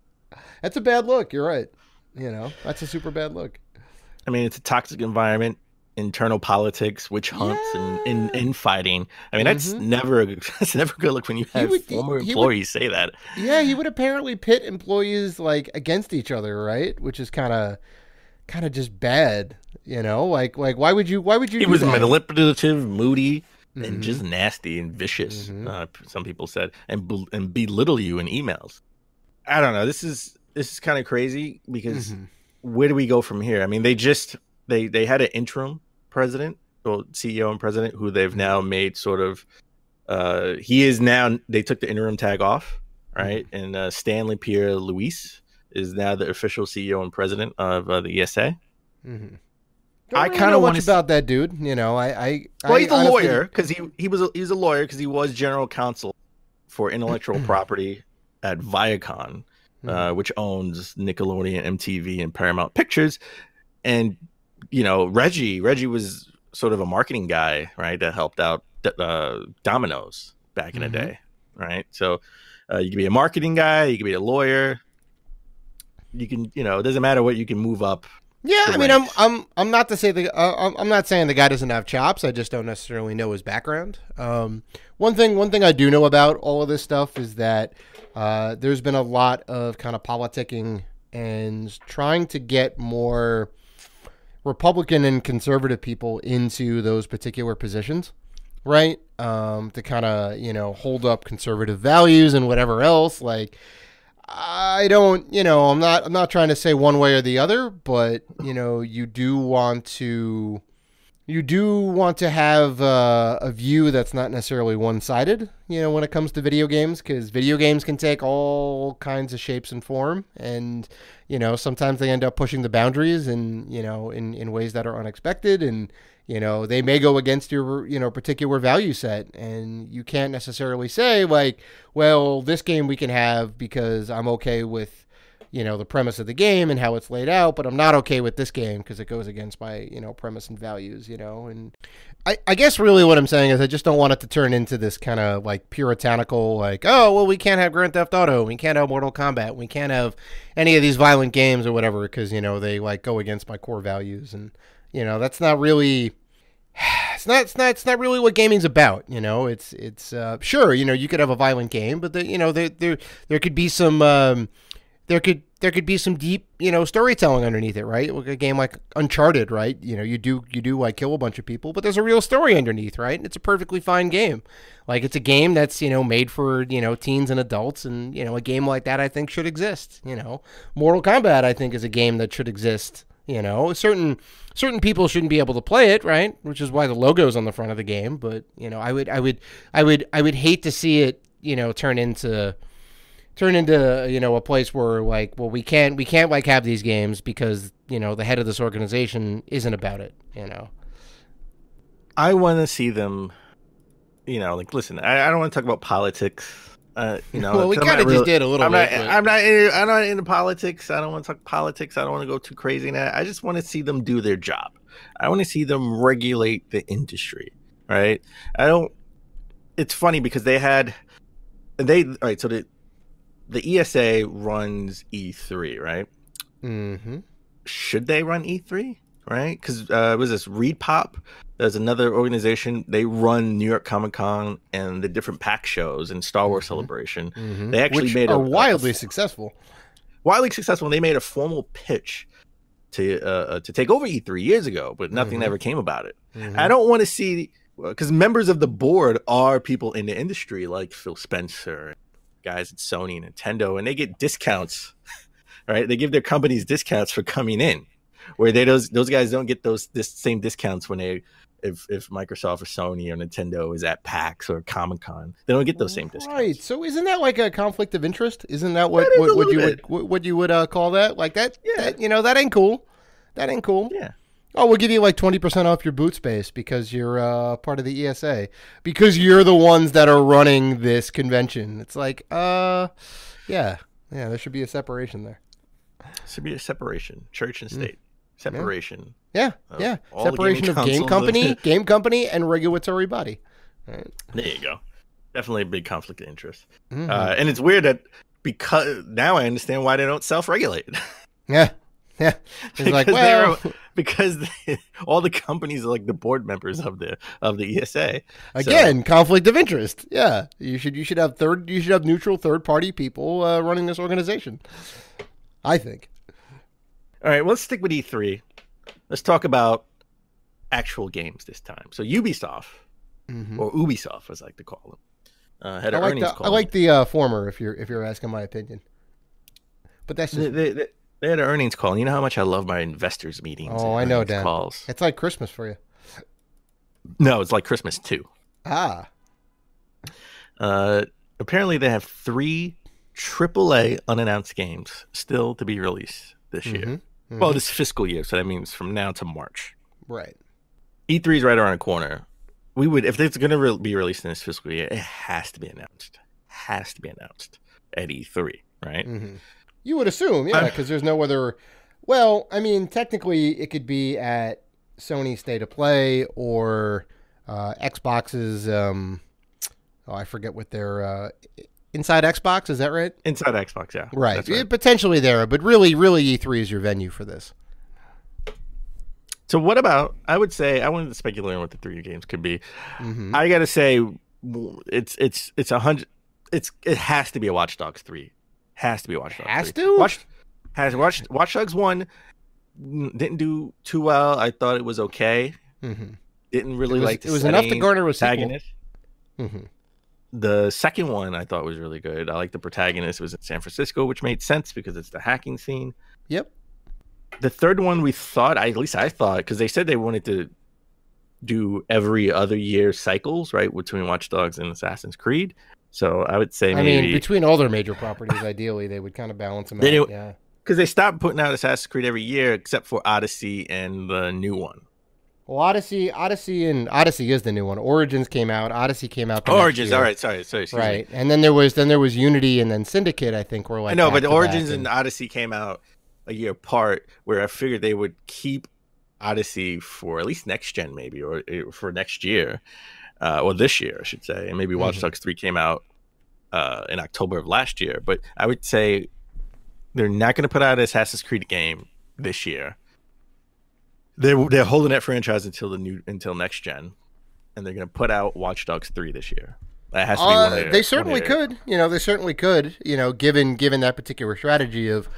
That's a bad look. You're right. That's a super bad look. I mean, it's a toxic environment, internal politics, witch hunts, and infighting. I mean, that's never a good look when you have former employees say that. Yeah, he would apparently pit employees like against each other, right? Which is kind of just bad, like why would you He was manipulative, moody, and just nasty and vicious. Some people said, and belittle you in emails. I don't know. This is kind of crazy because where do we go from here? I mean, they had an interim president, or CEO and president, who they've now made sort of. They took the interim tag off, right? And Stanley Pierre Luis is now the official CEO and president of the ESA. I kind of want to about that dude. He's a lawyer because he was a lawyer because he was general counsel for intellectual property at Viacom, which owns Nickelodeon, MTV, and Paramount Pictures. And Reggie was sort of a marketing guy, right? That helped out Domino's back in the day, right? So you can be a marketing guy, you can be a lawyer. You can, it doesn't matter what, you can move up Yeah, I mean, I'm not to say I'm not saying the guy doesn't have chops. I just don't necessarily know his background. One thing I do know about all of this stuff is that there's been a lot of kind of politicking and trying to get more Republican and conservative people into those particular positions, right? To kind of hold up conservative values and whatever else, like. I don't, I'm not trying to say one way or the other, but you do want to have a view that's not necessarily one-sided, when it comes to video games, because video games can take all kinds of shapes and form, and sometimes they end up pushing the boundaries and in ways that are unexpected, and they may go against your, particular value set, and you can't necessarily say like, well, this game we can have because I'm okay with, the premise of the game and how it's laid out, but I'm not okay with this game because it goes against my, premise and values, and I guess really what I'm saying is I just don't want it to turn into this kind of like puritanical, like, oh, well, we can't have Grand Theft Auto, we can't have Mortal Kombat, we can't have any of these violent games or whatever because, they like go against my core values, and, that's not really... It's not really what gaming's about, It's sure, you could have a violent game, but there could be some there could be some deep, storytelling underneath it, right? A game like Uncharted, right? You do like kill a bunch of people, but there's a real story underneath, right? And it's a perfectly fine game. Like it's a game that's, made for, teens and adults, and, a game like that I think should exist, Mortal Kombat I think is a game that should exist. Certain people shouldn't be able to play it, right? Which is why the logo's on the front of the game. But I would hate to see it, turn into a place where like, well, we can't like have these games because the head of this organization isn't about it. I want to see them. Like listen, I don't want to talk about politics. Well, we kind of just did a little bit. I'm not into politics. I don't want to talk politics. I don't want to go too crazy in that. I just want to see them do their job. I want to see them regulate the industry, right? It's funny because all right, so the ESA runs E3, right? Mm-hmm. Should they run E3, right? Because was this ReedPop? There's another organization. They run New York Comic Con and the different PAX shows and Star Wars Celebration. Mm-hmm. They actually are wildly successful. Wildly successful. And they made a formal pitch to take over E3 years ago, but nothing ever came about it. Mm-hmm. I don't want to see, because members of the board are people in the industry like Phil Spencer, guys at Sony and Nintendo, and they get discounts, right? They give their companies discounts for coming in, where those guys don't get those same discounts when if Microsoft or Sony or Nintendo is at PAX or Comic Con. They don't get those same discounts. Right. So isn't that like a conflict of interest? Isn't that what you would call that? Like that? Yeah. That ain't cool. That ain't cool. Yeah. Oh, we'll give you like 20% off your boot space because you're part of the ESA, because you're the ones that are running this convention. It's like, yeah, there should be a separation there. Should be a separation, church and state. Separation. Yeah. Separation of game company, and regulatory body. Right. There you go. Definitely a big conflict of interest. Mm-hmm. And it's weird that because now I understand why they don't self-regulate. Yeah. It's like, well, all the companies are like the board members of the ESA. Again, conflict of interest. Yeah, you should have neutral third party people running this organization, I think. All right, well, let's stick with E3. Let's talk about actual games this time. So Ubisoft, or Ubisoft, as I like to call them, had an earnings call. I like the former, if you're asking my opinion. But that's just... They had an earnings call. And you know how much I love my investors meetings. Oh, I know, Dan. Calls. It's like Christmas for you. No, it's like Christmas too. Ah. Apparently, they have 3 AAA unannounced games still to be released this year. Mm-hmm. Well, this fiscal year, so that means from now to March. Right. E3 is right around the corner. If it's going to be released in this fiscal year, it has to be announced. At E3, right? Mm-hmm. You would assume, yeah, because there's no other. Well, I mean, technically, it could be at Sony State of Play or Xbox's. I forget what their Inside Xbox, is that right? Inside Xbox, yeah. Right. Potentially there, but really E3 is your venue for this. So what about? I would say I wanted to speculate on what the 3 games could be. Mm-hmm. I gotta say, it's 100. It has to be a Watch Dogs 3. Has to be a Watch Dogs 3. Watch Dogs 1 didn't do too well. I thought it was okay. Mm-hmm. Didn't really like. It was enough to garner a sequel. Mm-hmm. The second one I thought was really good. I like the protagonist. It was in San Francisco, which made sense because it's the hacking scene. Yep. The third one we thought, at least I thought, because they said they wanted to do every other year cycles, right, between Watch Dogs and Assassin's Creed. So I would say maybe... I mean, between all their major properties, ideally, they would kind of balance them out. Yeah. Because they stopped putting out Assassin's Creed every year except for Odyssey and the new one. Well, Odyssey is the new one. Origins came out. Odyssey came out. Origins, all right. Sorry. Right, and then there was Unity, and then Syndicate. I think were like. I know, but Origins and Odyssey came out a year apart. Where I figured they would keep Odyssey for at least next gen, maybe, or for next year, or this year, I should say, and maybe Watch Dogs 3 came out in October of last year. But I would say they're not going to put out an Assassin's Creed game this year. They're holding that franchise until next gen, and they're going to put out Watch Dogs 3 this year. That has to be one of They certainly could. They certainly could. Given that particular strategy of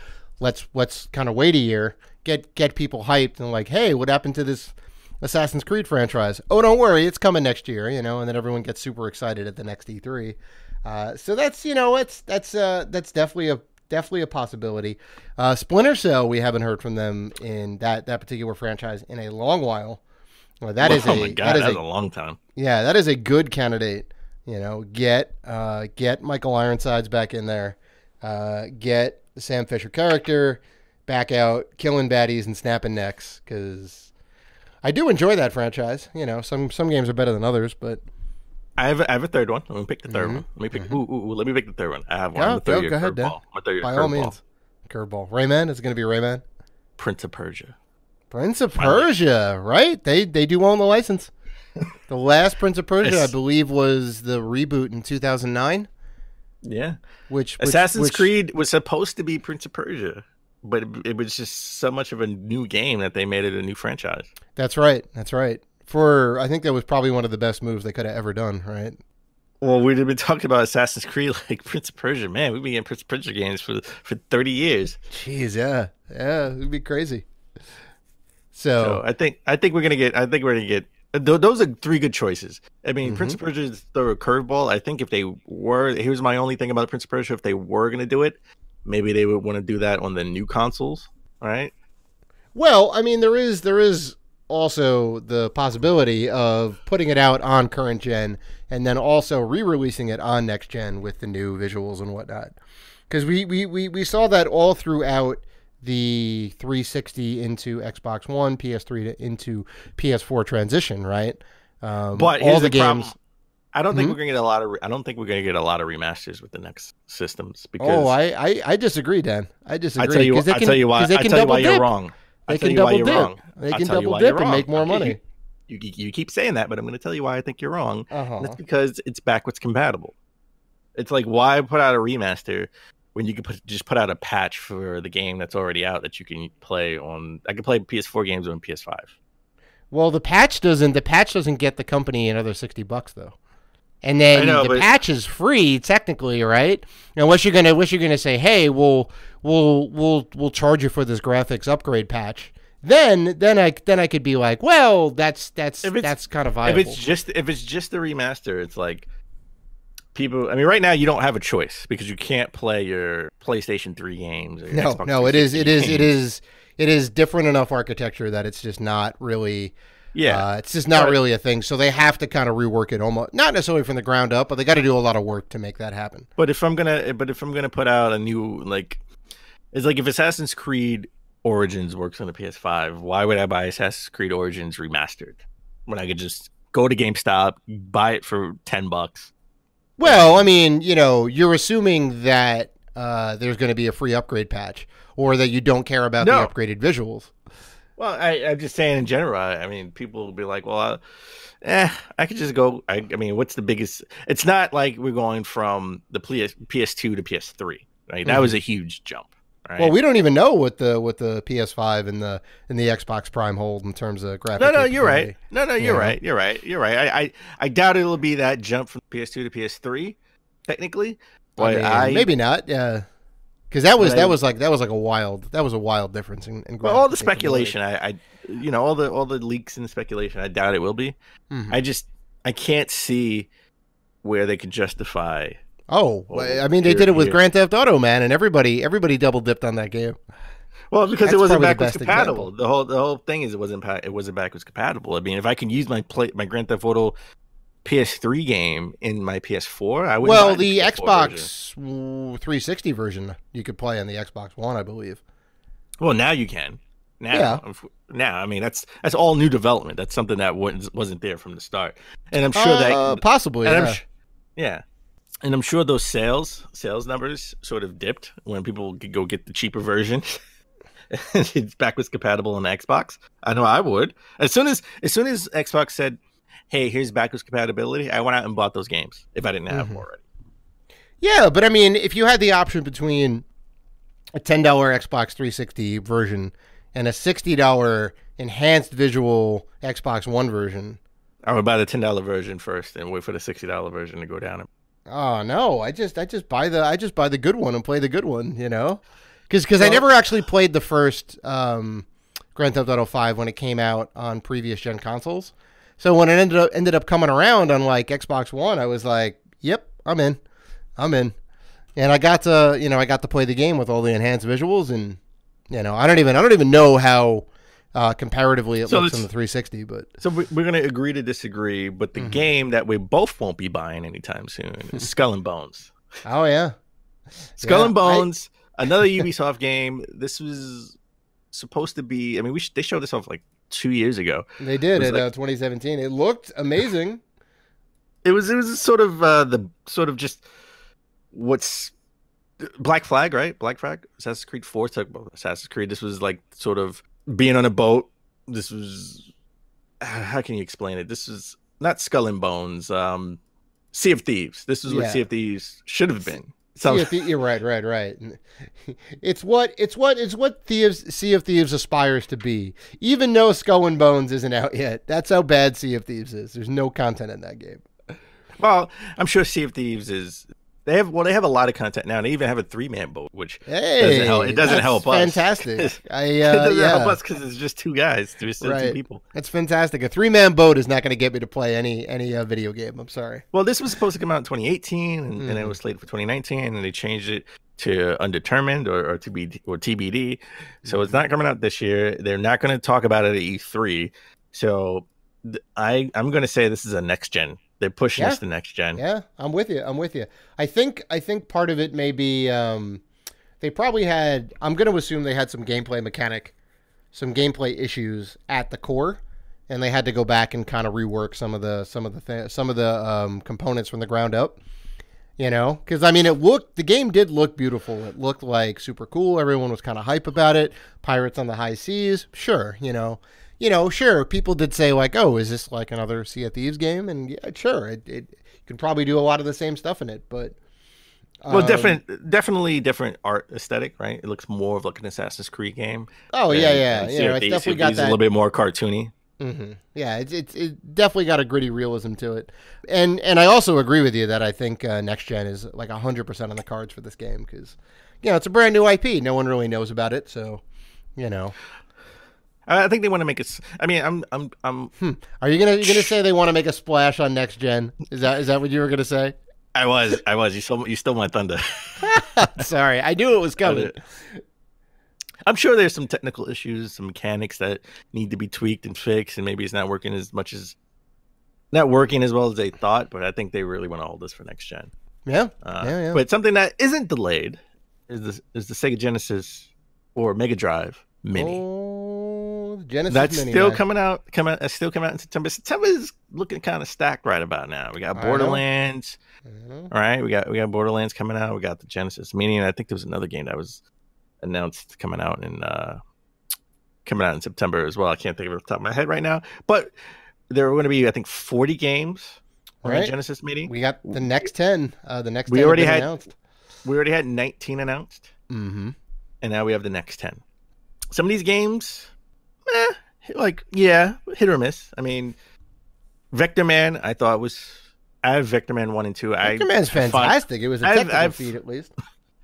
let's kind of wait a year, get people hyped, and like, hey, what happened to this Assassin's Creed franchise? Oh, don't worry, it's coming next year. And then everyone gets super excited at the next E3. So that's definitely a possibility. Splinter Cell, we haven't heard from them in that particular franchise in a long while. Well, that is a long time. Yeah, that is a good candidate. Get Michael Ironsides back in there. Get the Sam Fisher character back out, killing baddies and snapping necks, because I do enjoy that franchise. Some games are better than others, but I have a third one. Let me pick the third one. Let me pick the third one. I have one. Go ahead, Dan. By all means. Curveball. Rayman? Is it going to be Rayman? Prince of Persia. Prince of Persia, right? They do own the license. The last Prince of Persia, I believe, was the reboot in 2009. Yeah. Which Assassin's Creed was supposed to be Prince of Persia, but it was just so much of a new game that they made it a new franchise. That's right. I think that was probably one of the best moves they could have ever done, right? Well, we've been talking about Assassin's Creed like Prince of Persia. Man, we've been getting Prince of Persia games for 30 years. Jeez, yeah. Yeah, it would be crazy. So I think we're gonna get those are 3 good choices. I mean, Prince of Persia is throw a curveball. I think if they were, here's my only thing about Prince of Persia, if they were gonna do it, maybe they would want to do that on the new consoles, right? Well, I mean, there is also the possibility of putting it out on current gen and then also re-releasing it on next gen with the new visuals and whatnot. Because we saw that all throughout the 360 into Xbox One, PS3 into PS4 transition, right? But all the games. Problem. I don't think we're gonna get a lot of. I don't think we're gonna get a lot of remasters with the next systems. Because I disagree, Dan. I disagree. I tell you why you're wrong. They can double dip. They can double dip and make more money. You keep saying that, but I'm going to tell you why I think you're wrong. And that's because it's backwards compatible. It's like, why put out a remaster when you could just put out a patch for the game that's already out that you can play on? I could play PS4 games on PS5. Well, the patch doesn't get the company another $60 though. And then the patch is free technically, right? Unless you're gonna say, hey, we'll charge you for this graphics upgrade patch. Then I could be like, well, that's kind of viable. If it's just the remaster, it's like people. I mean, right now you don't have a choice because you can't play your PlayStation 3 games. Or your Xbox it is different enough architecture that it's just not really. Yeah, it's just not really a thing. So they have to kind of rework it almost, not necessarily from the ground up, but they got to do a lot of work to make that happen. But if I'm gonna put out a new, like, it's like if Assassin's Creed Origins works on the PS5, why would I buy Assassin's Creed Origins remastered when I could just go to GameStop, buy it for $10? Well, I mean, you're assuming that there's going to be a free upgrade patch, or that you don't care about the upgraded visuals. Well, I'm just saying in general. I mean, people will be like, well, I could just go. I mean, what's the biggest? It's not like we're going from the PS2 to PS3, right? That was a huge jump. Right? Well, we don't even know what the PS5 and the Xbox Prime hold in terms of graphics. No, you're right. You're right. I doubt it'll be that jump from PS2 to PS3, technically. But maybe not. Yeah, because that was a wild difference in graphics. Well, all the speculation, all the leaks and speculation, I doubt it will be. Mm-hmm. I can't see where they could justify. Oh, I mean, they did it with Grand Theft Auto, man, and everybody double dipped on that game. Well, because it wasn't backwards compatible. The whole thing is it wasn't backwards compatible. I mean, if I can use my Grand Theft Auto PS3 game in my PS4, I would. Well, the Xbox 360 version you could play on the Xbox One, I believe. Well, now you can. Now, I mean, that's all new development. That's something that wasn't there from the start, and I'm sure that possibly, yeah. And I'm sure those sales numbers sort of dipped when people could go get the cheaper version. It's backwards compatible on the Xbox. I know I would. As soon as Xbox said, "Hey, here's backwards compatibility," I went out and bought those games if I didn't have them already. Yeah, but I mean, if you had the option between a $10 Xbox 360 version and a $60 enhanced visual Xbox One version, I would buy the $10 version first and wait for the $60 version to go down. Oh no! I just buy the good one and play the good one, because I never actually played the first Grand Theft Auto 5 when it came out on previous gen consoles. So when it ended up coming around on like Xbox One, I was like, "Yep, I'm in," and I got to play the game with all the enhanced visuals, and I don't even know how comparatively it looks on the 360, but so we're gonna agree to disagree. But the game that we both won't be buying anytime soon is Skull and Bones. Oh yeah, Skull and Bones, another Ubisoft game. This was supposed to be. I mean, they showed this off like 2 years ago. They did in 2017. It looked amazing. It was sort of just what's Black Flag, right? Black Flag, Assassin's Creed 4 talk about Assassin's Creed. This was like sort of being on a boat. This was, how can you explain it? This was not Skull and Bones. Sea of Thieves. This is what Sea of Thieves should have been. You're right. It's what Sea of Thieves aspires to be. Even though Skull and Bones isn't out yet, that's how bad Sea of Thieves is. There's no content in that game. Well, I'm sure Sea of Thieves is. They have a lot of content now. They even have a 3-man boat, which doesn't help us. Fantastic. It doesn't help us because it's just 2 guys. There's still 2 people. That's fantastic. A 3-man boat is not going to get me to play any video game. I'm sorry. Well, this was supposed to come out in 2018, and it was slated for 2019, and they changed it to undetermined or TBD. So it's not coming out this year. They're not going to talk about it at E3. So I'm going to say this is a next gen. They're pushing us to next gen. Yeah, I'm with you. I think part of it may be they probably had. I'm going to assume they had some gameplay issues at the core, and they had to go back and kind of rework some of the components from the ground up. Because I mean, the game did look beautiful. It looked like super cool. Everyone was kind of hype about it. Pirates on the high seas, sure. Sure, people did say like, "Oh, is this like another Sea of Thieves game?" And yeah, sure, it can probably do a lot of the same stuff in it, but definitely different art aesthetic, right? It looks more of like an Assassin's Creed game. Oh yeah. It's definitely got that. A little bit more cartoony. Mm-hmm. Yeah, it definitely got a gritty realism to it, and I also agree with you that I think next gen is like 100% on the cards for this game because it's a brand new IP. No one really knows about it, so I think they want to make it. I mean, I'm. Are you gonna say they want to make a splash on next gen? Is that what you were gonna say? I was. You stole my thunder. Sorry, I knew it was coming. I'm sure there's some technical issues, some mechanics that need to be tweaked and fixed, and maybe it's not working as well as they thought. But I think they really want to hold this for next gen. Yeah. But something that isn't delayed is the Sega Genesis or Mega Drive Mini. Oh, Genesis That's Mini. Still coming out in September. September is looking kind of stacked right about now. We got Borderlands. All right, we got Borderlands coming out. We got the Genesis Mini, and I think there was another game that was announced coming out in September as well. I can't think of it off the top of my head right now, but there are going to be, I think, 40 games on Genesis Mini. We got the next 10. The next 10 we already announced. We already had 19 announced. Mm-hmm. and now we have the next 10. Some of these games, hit or miss. I mean, Vector Man, I have Vector Man 1 and 2. Vector Man's fantastic. It was a technical feat, at least.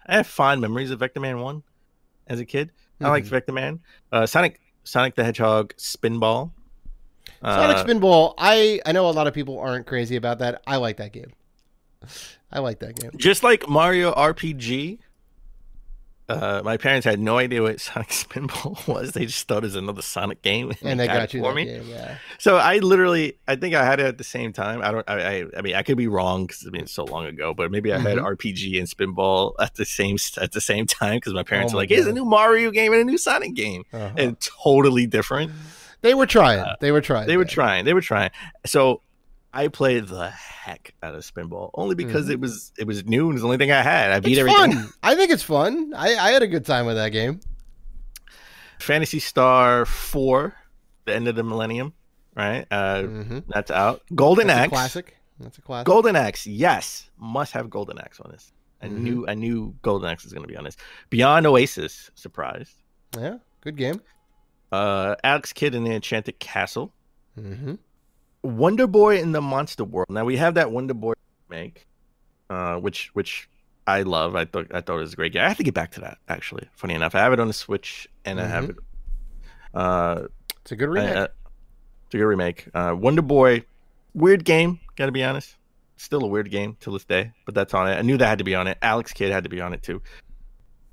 I have fond memories of Vector Man 1 as a kid. I liked Vector Man. Sonic the Hedgehog Spinball. Sonic Spinball, I know a lot of people aren't crazy about that. I like that game. Just like Mario RPG, my parents had no idea what Sonic Spinball was. They just thought it was another Sonic game, and they got you for that me. game, yeah. So I think I had it at the same time. I mean, I could be wrong because it's so long ago, but maybe I had RPG and Spinball at the same time because my parents were like, "Here's a new Mario game and a new Sonic game," and totally different. They were trying. They were trying. So I played the heck out of Spinball only because it was new and it was the only thing I had. I beat everything. Fun. I think it's fun. I had a good time with that game. Phantasy Star 4, the end of the millennium, right? That's out. Golden Axe. That's a classic. Golden Axe, yes. Must have Golden Axe on this. I knew Golden Axe was going to be on this. Beyond Oasis, surprised. Yeah, good game. Alex Kidd in the Enchanted Castle. Wonder Boy in the Monster World. Now we have that Wonder Boy remake, which I love. I thought it was a great game. I have to get back to that, actually. Funny enough, I have it on the Switch, and I have it. It's a good remake. It's a good remake. Wonder Boy, weird game. Gotta be honest, still a weird game till this day. But that's on it. I knew that had to be on it. Alex Kidd had to be on it too.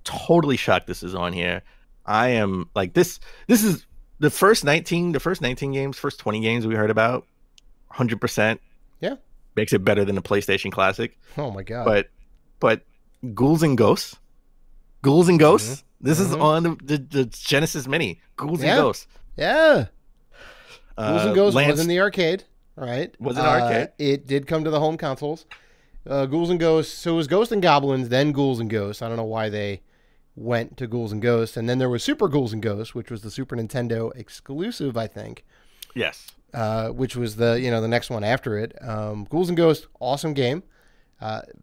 Totally shocked this is on here. I am like this. This is the first 19 games, first 20 games we heard about. 100%. Yeah. Makes it better than the PlayStation Classic. Oh my god. But Ghouls and Ghosts. This is on the Genesis Mini. Ghouls and Ghosts. Yeah. Ghouls and Ghosts was in the arcade, right? Was in arcade. It did come to the home consoles. Ghouls and Ghosts. So it was Ghosts and Goblins, then Ghouls and Ghosts. I don't know why they went to Ghouls and Ghosts, and then there was Super Ghouls and Ghosts, which was the Super Nintendo exclusive, I think. Yes. Which was the next one after it. Ghouls and Ghosts, awesome game.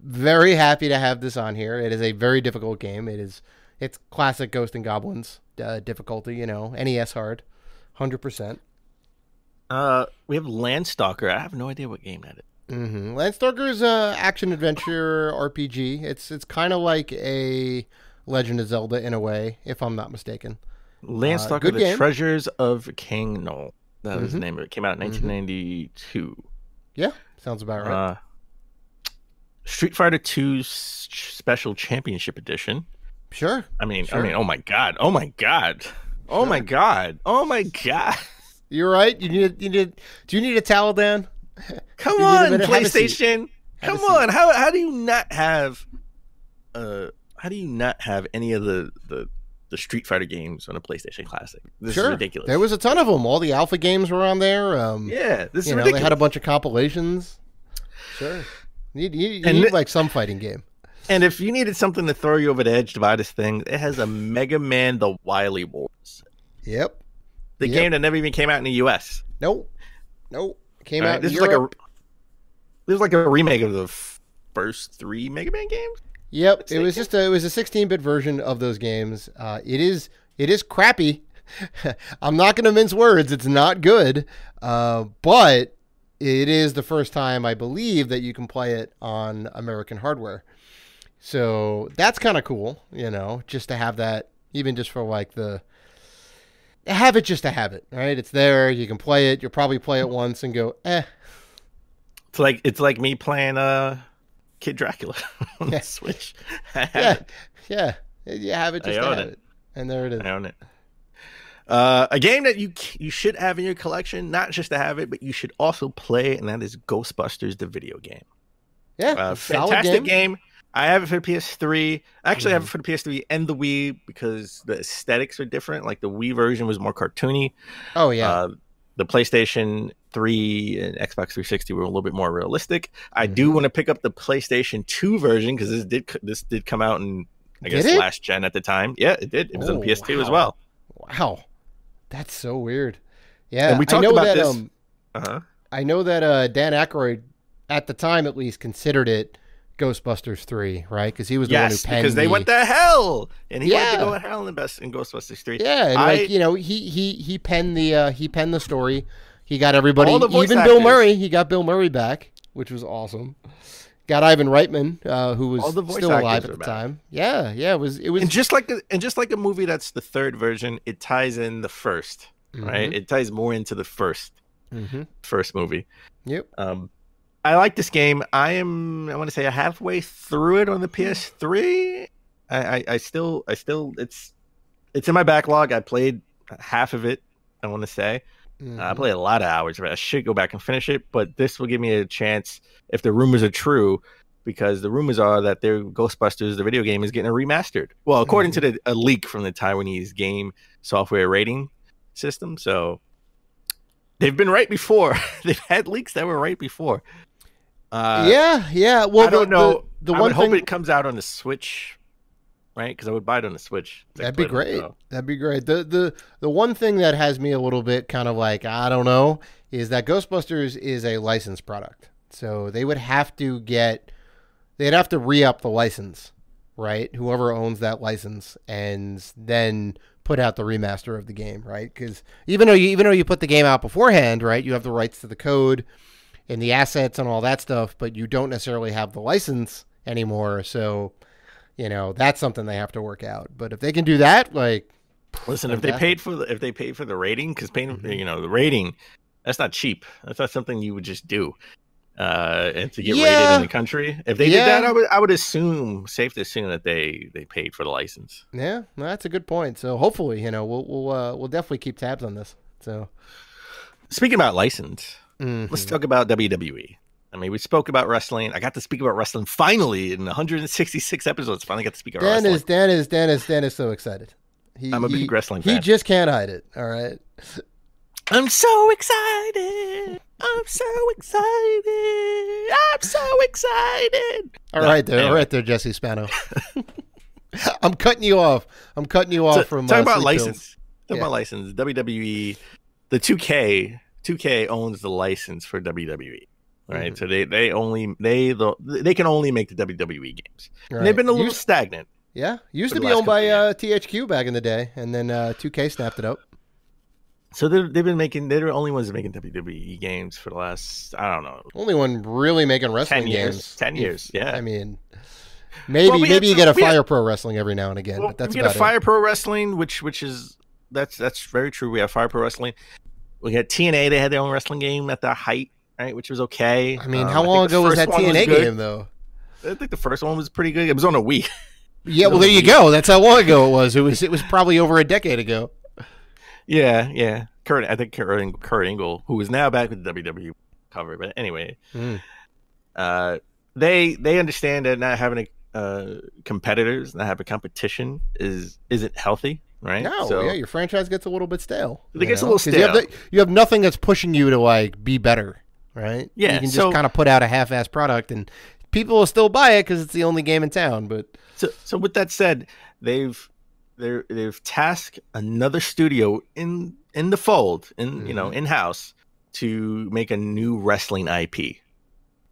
Very happy to have this on here. It is a very difficult game. It's classic Ghost and Goblins difficulty. NES hard, 100%. We have Landstalker. I have no idea what game that is. Landstalker's action adventure RPG. It's kind of like a Legend of Zelda in a way, if I'm not mistaken. Landstalker: The Treasures of King Noel. That was the name of it. It came out in 1992. Yeah, sounds about right. Street Fighter 2 Special Championship Edition. Sure. I mean, oh my god. You're right. Do you need a towel, Dan? Come on, PlayStation. Come on. How do you not have any of the Street Fighter games on a PlayStation Classic? This is ridiculous. There was a ton of them. All the alpha games were on there. This is ridiculous. They had a bunch of compilations. Sure. You need like some fighting game. And if you needed something to throw you over the edge to buy this thing, it has a Mega Man: The Wily Wars. Yep. The game that never even came out in the US. Nope. Came out in Europe. This is like a remake of the first 3 Mega Man games. Yep, it was a 16-bit version of those games. It is crappy. I'm not going to mince words. It's not good, but it is the first time I believe that you can play it on American hardware. So that's kind of cool, just to have that, even just for like have it just to have it, right? It's there. You can play it. You'll probably play it once and go, eh. It's like me playing Kid Dracula on the Switch. Yeah. You have it just to have it. And there it is. I own it. A game that you should have in your collection, not just to have it, but you should also play, and that is Ghostbusters, the video game. Yeah, fantastic game. I have it for the PS3. Actually, I have it for the PS3 and the Wii because the aesthetics are different. Like the Wii version was more cartoony. Oh, yeah. The PlayStation 3 and Xbox 360 were a little bit more realistic. I do want to pick up the PlayStation 2 version because this did come out in, I guess, last gen at the time. Yeah, it did. It was on PS2 as well. Wow. That's so weird. Yeah, and we talked about this. I know that Dan Aykroyd, at the time at least, considered it, Ghostbusters 3, right? Because he was the one who penned because they went to hell, and he wanted to go to hell in Ghostbusters 3. Yeah, and he penned the story. He got everybody, even actors. Bill Murray. He got Bill Murray back, which was awesome. Got Ivan Reitman, who was still alive at the time. Yeah, it was. And just like a movie that's the third version, it ties in the first, right? It ties more into the first movie. Yep. I like this game. I want to say halfway through it on the PS3. I still it's in my backlog. I played half of it. I want to say. I played a lot of hours of it. I should go back and finish it, but this will give me a chance if the rumors are true, because the rumors are that their Ghostbusters, the video game, is getting a remastered. Well, according to a leak from the Taiwanese game software rating system. So they've been right before. They've had leaks that were right before. Yeah. Well, I don't know. The I one would thing hope it comes out on the Switch. Right, because I would buy it on the Switch. That'd be great. That'd be great. The one thing that has me a little bit kind of like, I don't know, is that Ghostbusters is a licensed product. So they'd have to re-up the license, right? Whoever owns that license, and then put out the remaster of the game, right? Because even though you put the game out beforehand, right, you have the rights to the code and the assets and all that stuff, but you don't necessarily have the license anymore. So that's something they have to work out. But if they can do that, like, listen, if they paid for the rating, because the rating, that's not cheap. That's not something you would just do, and to get rated in the country. If they did that, I would assume, safe to assume that they paid for the license. Yeah, well, that's a good point. So hopefully, we'll definitely keep tabs on this. So speaking about license, let's talk about WWE. I mean, we spoke about wrestling. I got to speak about wrestling finally in 166 episodes. Finally got to speak about wrestling. Dan is so excited. I'm a big wrestling fan. He just can't hide it. All right. I'm so excited. All right there, Jesse Spano. I'm cutting you off. From talk about license. Talk about license. WWE, the 2K owns the license for WWE. Right, so they can only make the WWE games. Right. And they've been a little stagnant. Yeah, used to be owned by THQ back in the day, and then 2K snapped it up. So they're the only ones making WWE games for the last, I don't know, only one really making wrestling games. 10 years, yeah. I mean, maybe you get a Fire Pro Wrestling every now and again, but that's about it. We get a Fire Pro Wrestling, which is that's very true. We have Fire Pro Wrestling. We had TNA. They had their own wrestling game at their height. Right, which was okay. I mean, how long ago was that TNA game, though? I think the first one was pretty good. It was on a Wii. Yeah, well, there you go. That's how long ago it was. It was probably over a decade ago. Yeah. Kurt Angle, who is now back with the WWE cover, but anyway, they understand that not having competitors, not having competition isn't healthy. Right? No, so, your franchise gets a little bit stale. It gets a little stale. You have nothing that's pushing you to like be better. Right? Yeah. You can just kind of put out a half-assed product, and people will still buy it because it's the only game in town. But so with that said, they've tasked another studio in the fold, in-house, to make a new wrestling IP.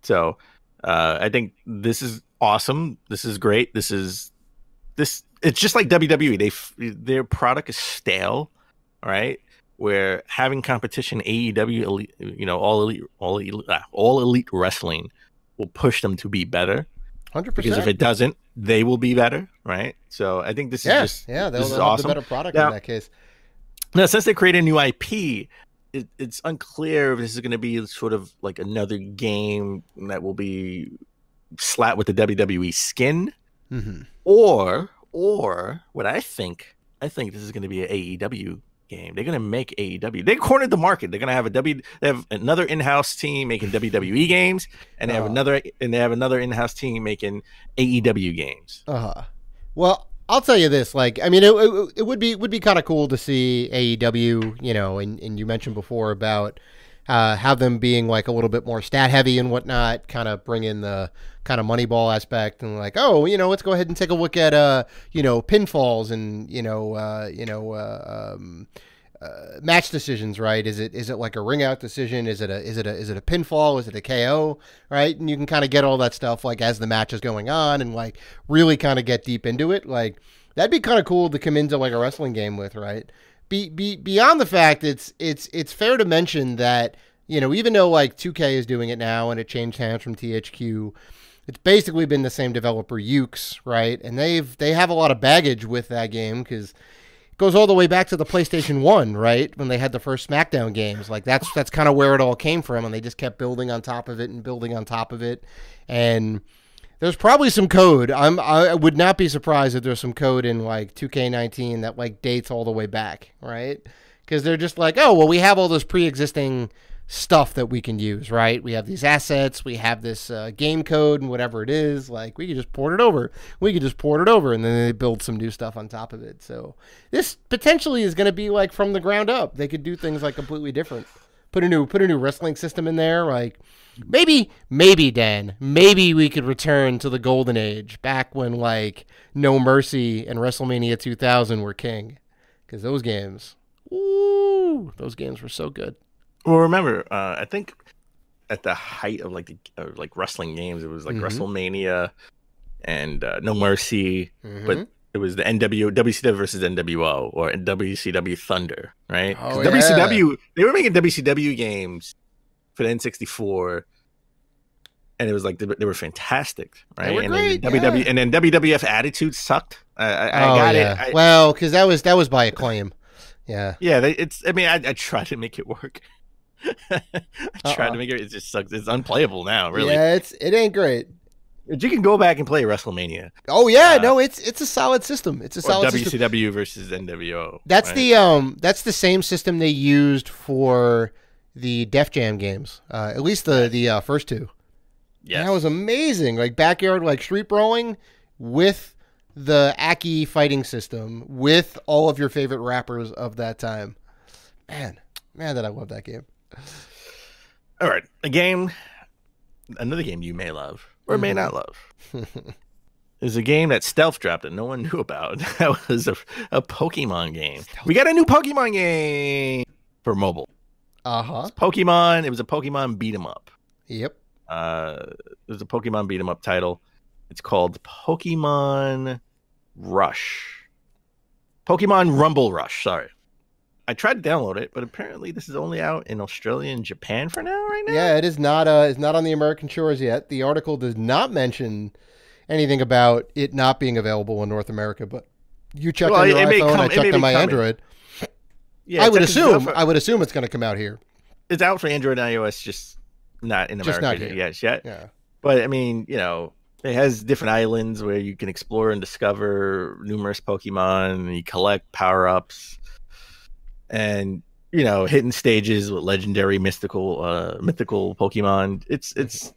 So I think this is awesome. This is great. It's just like WWE. Their product is stale, right? Where having competition, AEW, all elite wrestling will push them to be better. 100%. Because if it doesn't, they will be better, right? So I think this is they'll awesome. have a better product in that case. Now, since they created a new IP, it's unclear if this is going to be sort of like another game that will be slapped with the WWE skin, or what I think this is going to be an AEW game. They're going to make AEW. They cornered the market. They're going to have they have another in-house team making WWE games, and they have another in-house team making AEW games. Well, I'll tell you this. Like, I mean, it would be kind of cool to see AEW. And you mentioned before about have them being like a little bit more stat heavy and whatnot, kind of bring in the kind of Moneyball aspect and like, let's go ahead and take a look at pinfalls and match decisions, right? Is it like a ring out decision? Is it a pinfall? Is it a KO? Right? And you can kind of get all that stuff like as the match is going on and like really kind of get deep into it. Like that'd be kind of cool to come into like a wrestling game with, right? Beyond the fact it's fair to mention that, you know, even though like 2K is doing it now and it changed hands from THQ, it's basically been the same developer, Ukes, right? And they have a lot of baggage with that game because it goes all the way back to the PlayStation 1, right? When they had the first SmackDown games. Like that's kind of where it all came from, and they just kept building on top of it and building on top of it. And there's probably some code. I would not be surprised if there's some code in like 2K19 that like dates all the way back, right? Because they're just like, oh, well, we have all this pre-existing stuff that we can use, right? We have these assets, we have this game code and whatever it is, like we could just port it over. And then they build some new stuff on top of it. So this potentially is going to be like from the ground up. They could do things like completely different. Put a new wrestling system in there, like maybe Dan, maybe we could return to the golden age back when like No Mercy and WrestleMania 2000 were king, because those games were so good. Well, remember, I think at the height of like like wrestling games, it was like WrestleMania and No Mercy, but it was the WCW versus NWO or WCW Thunder, right? Oh, WCW, they were making WCW games for the N64, and it was like they were fantastic, right? They were great, and then WWF Attitude sucked. I got it. Well, because that was by Acclaim. Yeah. Yeah, I tried to make it work. I tried to make it just sucks. It's unplayable now, really. Yeah, it ain't great. But you can go back and play WrestleMania. Oh yeah, no, it's a solid system. It's a solid WCW system. versus NWO. That's the same system they used for the Def Jam games. At least the first two. Yeah, that was amazing. Like backyard, like street brawling with the Aki fighting system with all of your favorite rappers of that time. Man, that I love that game. All right, another game you may love or may not love is a game that stealth dropped that no one knew about. That was a Pokemon game. We got a new Pokemon game for mobile. Pokemon. It was a Pokemon beat 'em up. Yep. It was a Pokemon beat 'em up title. It's called Pokemon Rush. Pokemon Rumble Rush. Sorry. I tried to download it, but apparently this is only out in Australia and Japan for now, right now? Yeah, it is not. It's not on the American shores yet. The article does not mention anything about it not being available in North America, but you checked on your iPhone, I checked on my Android. Yeah, I would assume it's going to come out here. It's out for Android and iOS, just not in America yet. Yeah. But I mean, you know, it has different islands where you can explore and discover numerous Pokemon, and you collect power-ups. And, you know, hidden stages with legendary mythical Pokemon. It's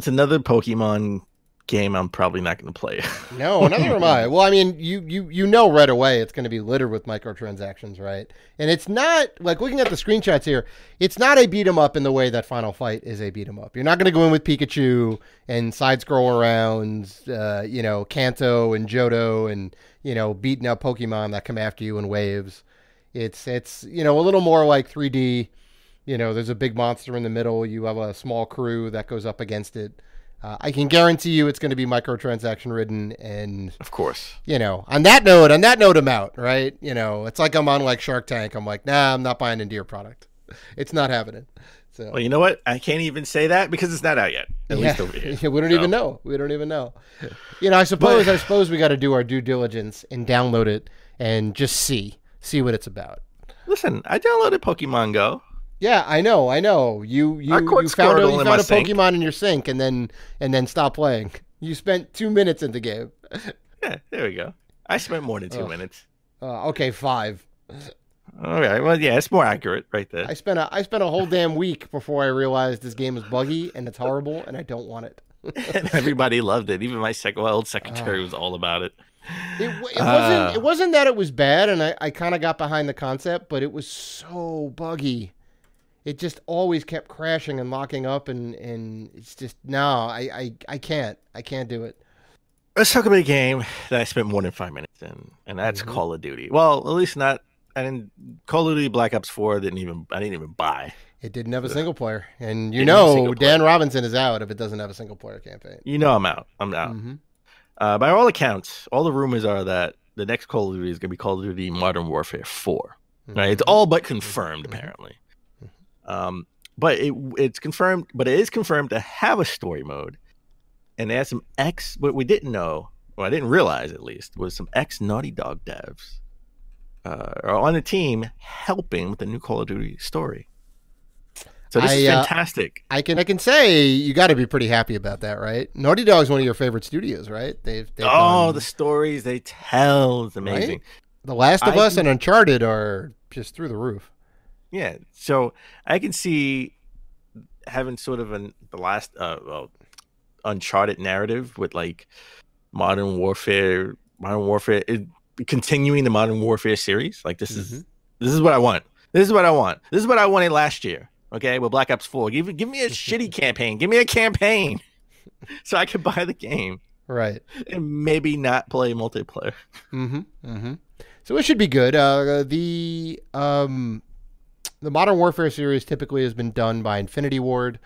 another Pokemon game I'm probably not going to play. No, neither am I. Well, I mean, you know right away it's going to be littered with microtransactions, right? And it's not, like, looking at the screenshots here, it's not a beat 'em up in the way that Final Fight is a beat 'em up. You're not going to go in with Pikachu and side scroll around, you know, Kanto and Johto and, you know, beating up Pokemon that come after you in waves. It's you know, a little more like 3D. You know, there's a big monster in the middle. You have a small crew that goes up against it. I can guarantee you it's going to be microtransaction ridden, and of course, you know, on that note, I'm out, right? You know, it's like I'm on like Shark Tank. I'm like, nah, I'm not buying into your product. It's not happening. So, well, you know what? I can't even say that because it's not out yet. At least over here. Yeah, we don't even know. You know, I suppose we got to do our due diligence and download it and just see what it's about. Listen, I downloaded Pokemon Go. Yeah, I know. You found a Pokemon in your sink and then stopped playing. You spent 2 minutes in the game. Yeah, there we go. I spent more than 2 minutes. Okay, 5. All right. Well, yeah, it's more accurate right there. I spent a whole damn week before I realized this game is buggy and it's horrible and I don't want it. And everybody loved it. Even my old secretary was all about it. It wasn't that it was bad, and I kind of got behind the concept, but it was so buggy. It just always kept crashing and locking up, and it's just, no, I can't do it. Let's talk about a game that I spent more than 5 minutes in, and that's Call of Duty. Well, at least not Call of Duty Black Ops 4 I didn't even buy. It didn't have a single player, and Dan Robinson is out if it doesn't have a single player campaign. I'm out. Mm-hmm. By all accounts, all the rumors are that the next Call of Duty is going to be Call of Duty Modern Warfare 4. Mm-hmm. Right? It's all but confirmed, apparently. But it's confirmed. But it is confirmed to have a story mode, and they had some what we didn't know, or I didn't realize at least, was some Naughty Dog devs are on the team helping with the new Call of Duty story. So this is fantastic. I can say you got to be pretty happy about that, right? Naughty Dog is one of your favorite studios, right? They've done, the stories they tell is amazing. Right? The Last of Us and Uncharted are just through the roof. Yeah, so I can see having sort of the last Uncharted narrative with like Modern Warfare, continuing the Modern Warfare series. Like this is what I want. This is what I wanted last year. Okay, well, Black Ops 4. Give me a shitty campaign. Give me a campaign so I can buy the game. Right. And maybe not play multiplayer. So it should be good. The Modern Warfare series typically has been done by Infinity Ward.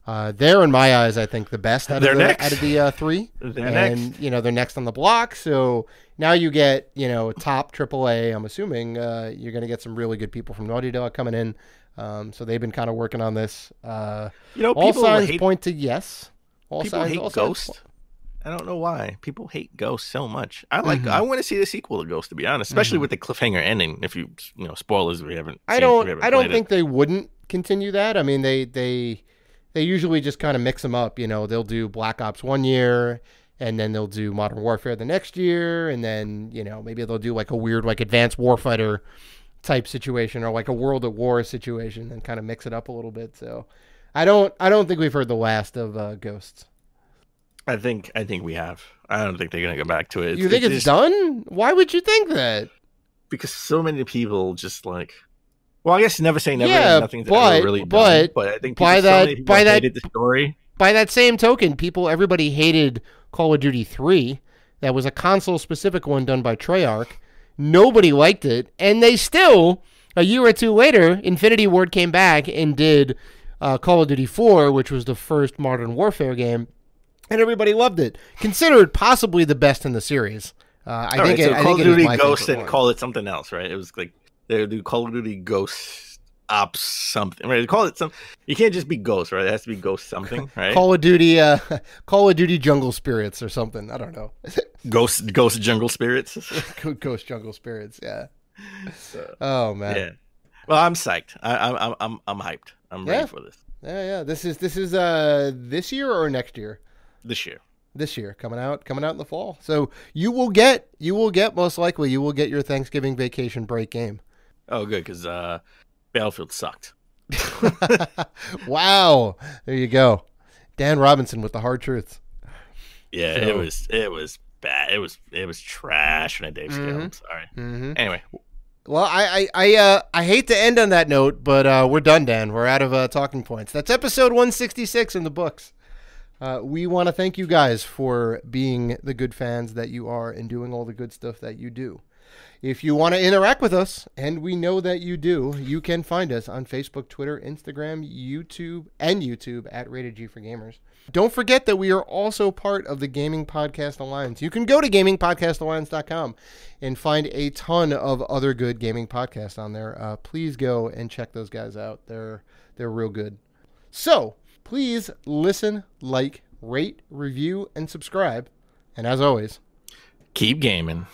They're, in my eyes, I think the best out of the three. They're next. They're next on the block. So now you get, top AAA. I'm assuming you're going to get some really good people from Naughty Dog coming in. So they've been kind of working on this. All signs point to yes. People hate Ghost. I don't know why. People hate Ghost so much. I want to see the sequel to Ghost, to be honest, especially with the cliffhanger ending. If you spoilers, we haven't. I don't think they wouldn't continue that. I mean, they usually just kind of mix them up. They'll do Black Ops 1 year, and then they'll do Modern Warfare the next year, and then maybe they'll do like a weird like Advanced Warfighter type situation or like a World at War situation and kind of mix it up a little bit. So I don't think we've heard the last of Ghosts. I think we have. I don't think they're going to go back to it. You think it's done? Why would you think that? Because so many people just like, well, I guess never say never. Yeah, nothing's ever really done. But I think hated the story. By that same token, everybody hated Call of Duty 3. That was a console specific one done by Treyarch. Nobody liked it, and they still, a year or two later, Infinity Ward came back and did Call of Duty 4, which was the first Modern Warfare game, and everybody loved it. Considered possibly the best in the series. I think Call of Duty Ghost and call it something else, right? It was like they would do Call of Duty Ghost Ops something, right? They call it some. You can't just be Ghost, right? It has to be Ghost something, right? Call of Duty Jungle Spirits or something. I don't know. Ghost Jungle Spirits. Ghost Jungle Spirits. Yeah. Oh man. Yeah. Well, I'm psyched. I'm hyped. I'm ready for this. Yeah. This is this year or next year? This year. This year, coming out in the fall. So you will get most likely your Thanksgiving vacation break game. Oh, good, because Battlefield sucked. Wow, there you go, Dan Robinson with the hard truths. Yeah, so, it was bad. It was trash on a Dave scale. I'm sorry. Anyway, well, I hate to end on that note, but we're done, Dan. We're out of talking points. That's episode 166 in the books. We want to thank you guys for being the good fans that you are and doing all the good stuff that you do. If you want to interact with us, and we know that you do, you can find us on Facebook, Twitter, Instagram, YouTube at Rated G for Gamers. Don't forget that we are also part of the Gaming Podcast Alliance. You can go to gamingpodcastalliance.com and find a ton of other good gaming podcasts on there. Please go and check those guys out. They're real good. So please listen, like, rate, review, and subscribe. And as always, keep gaming.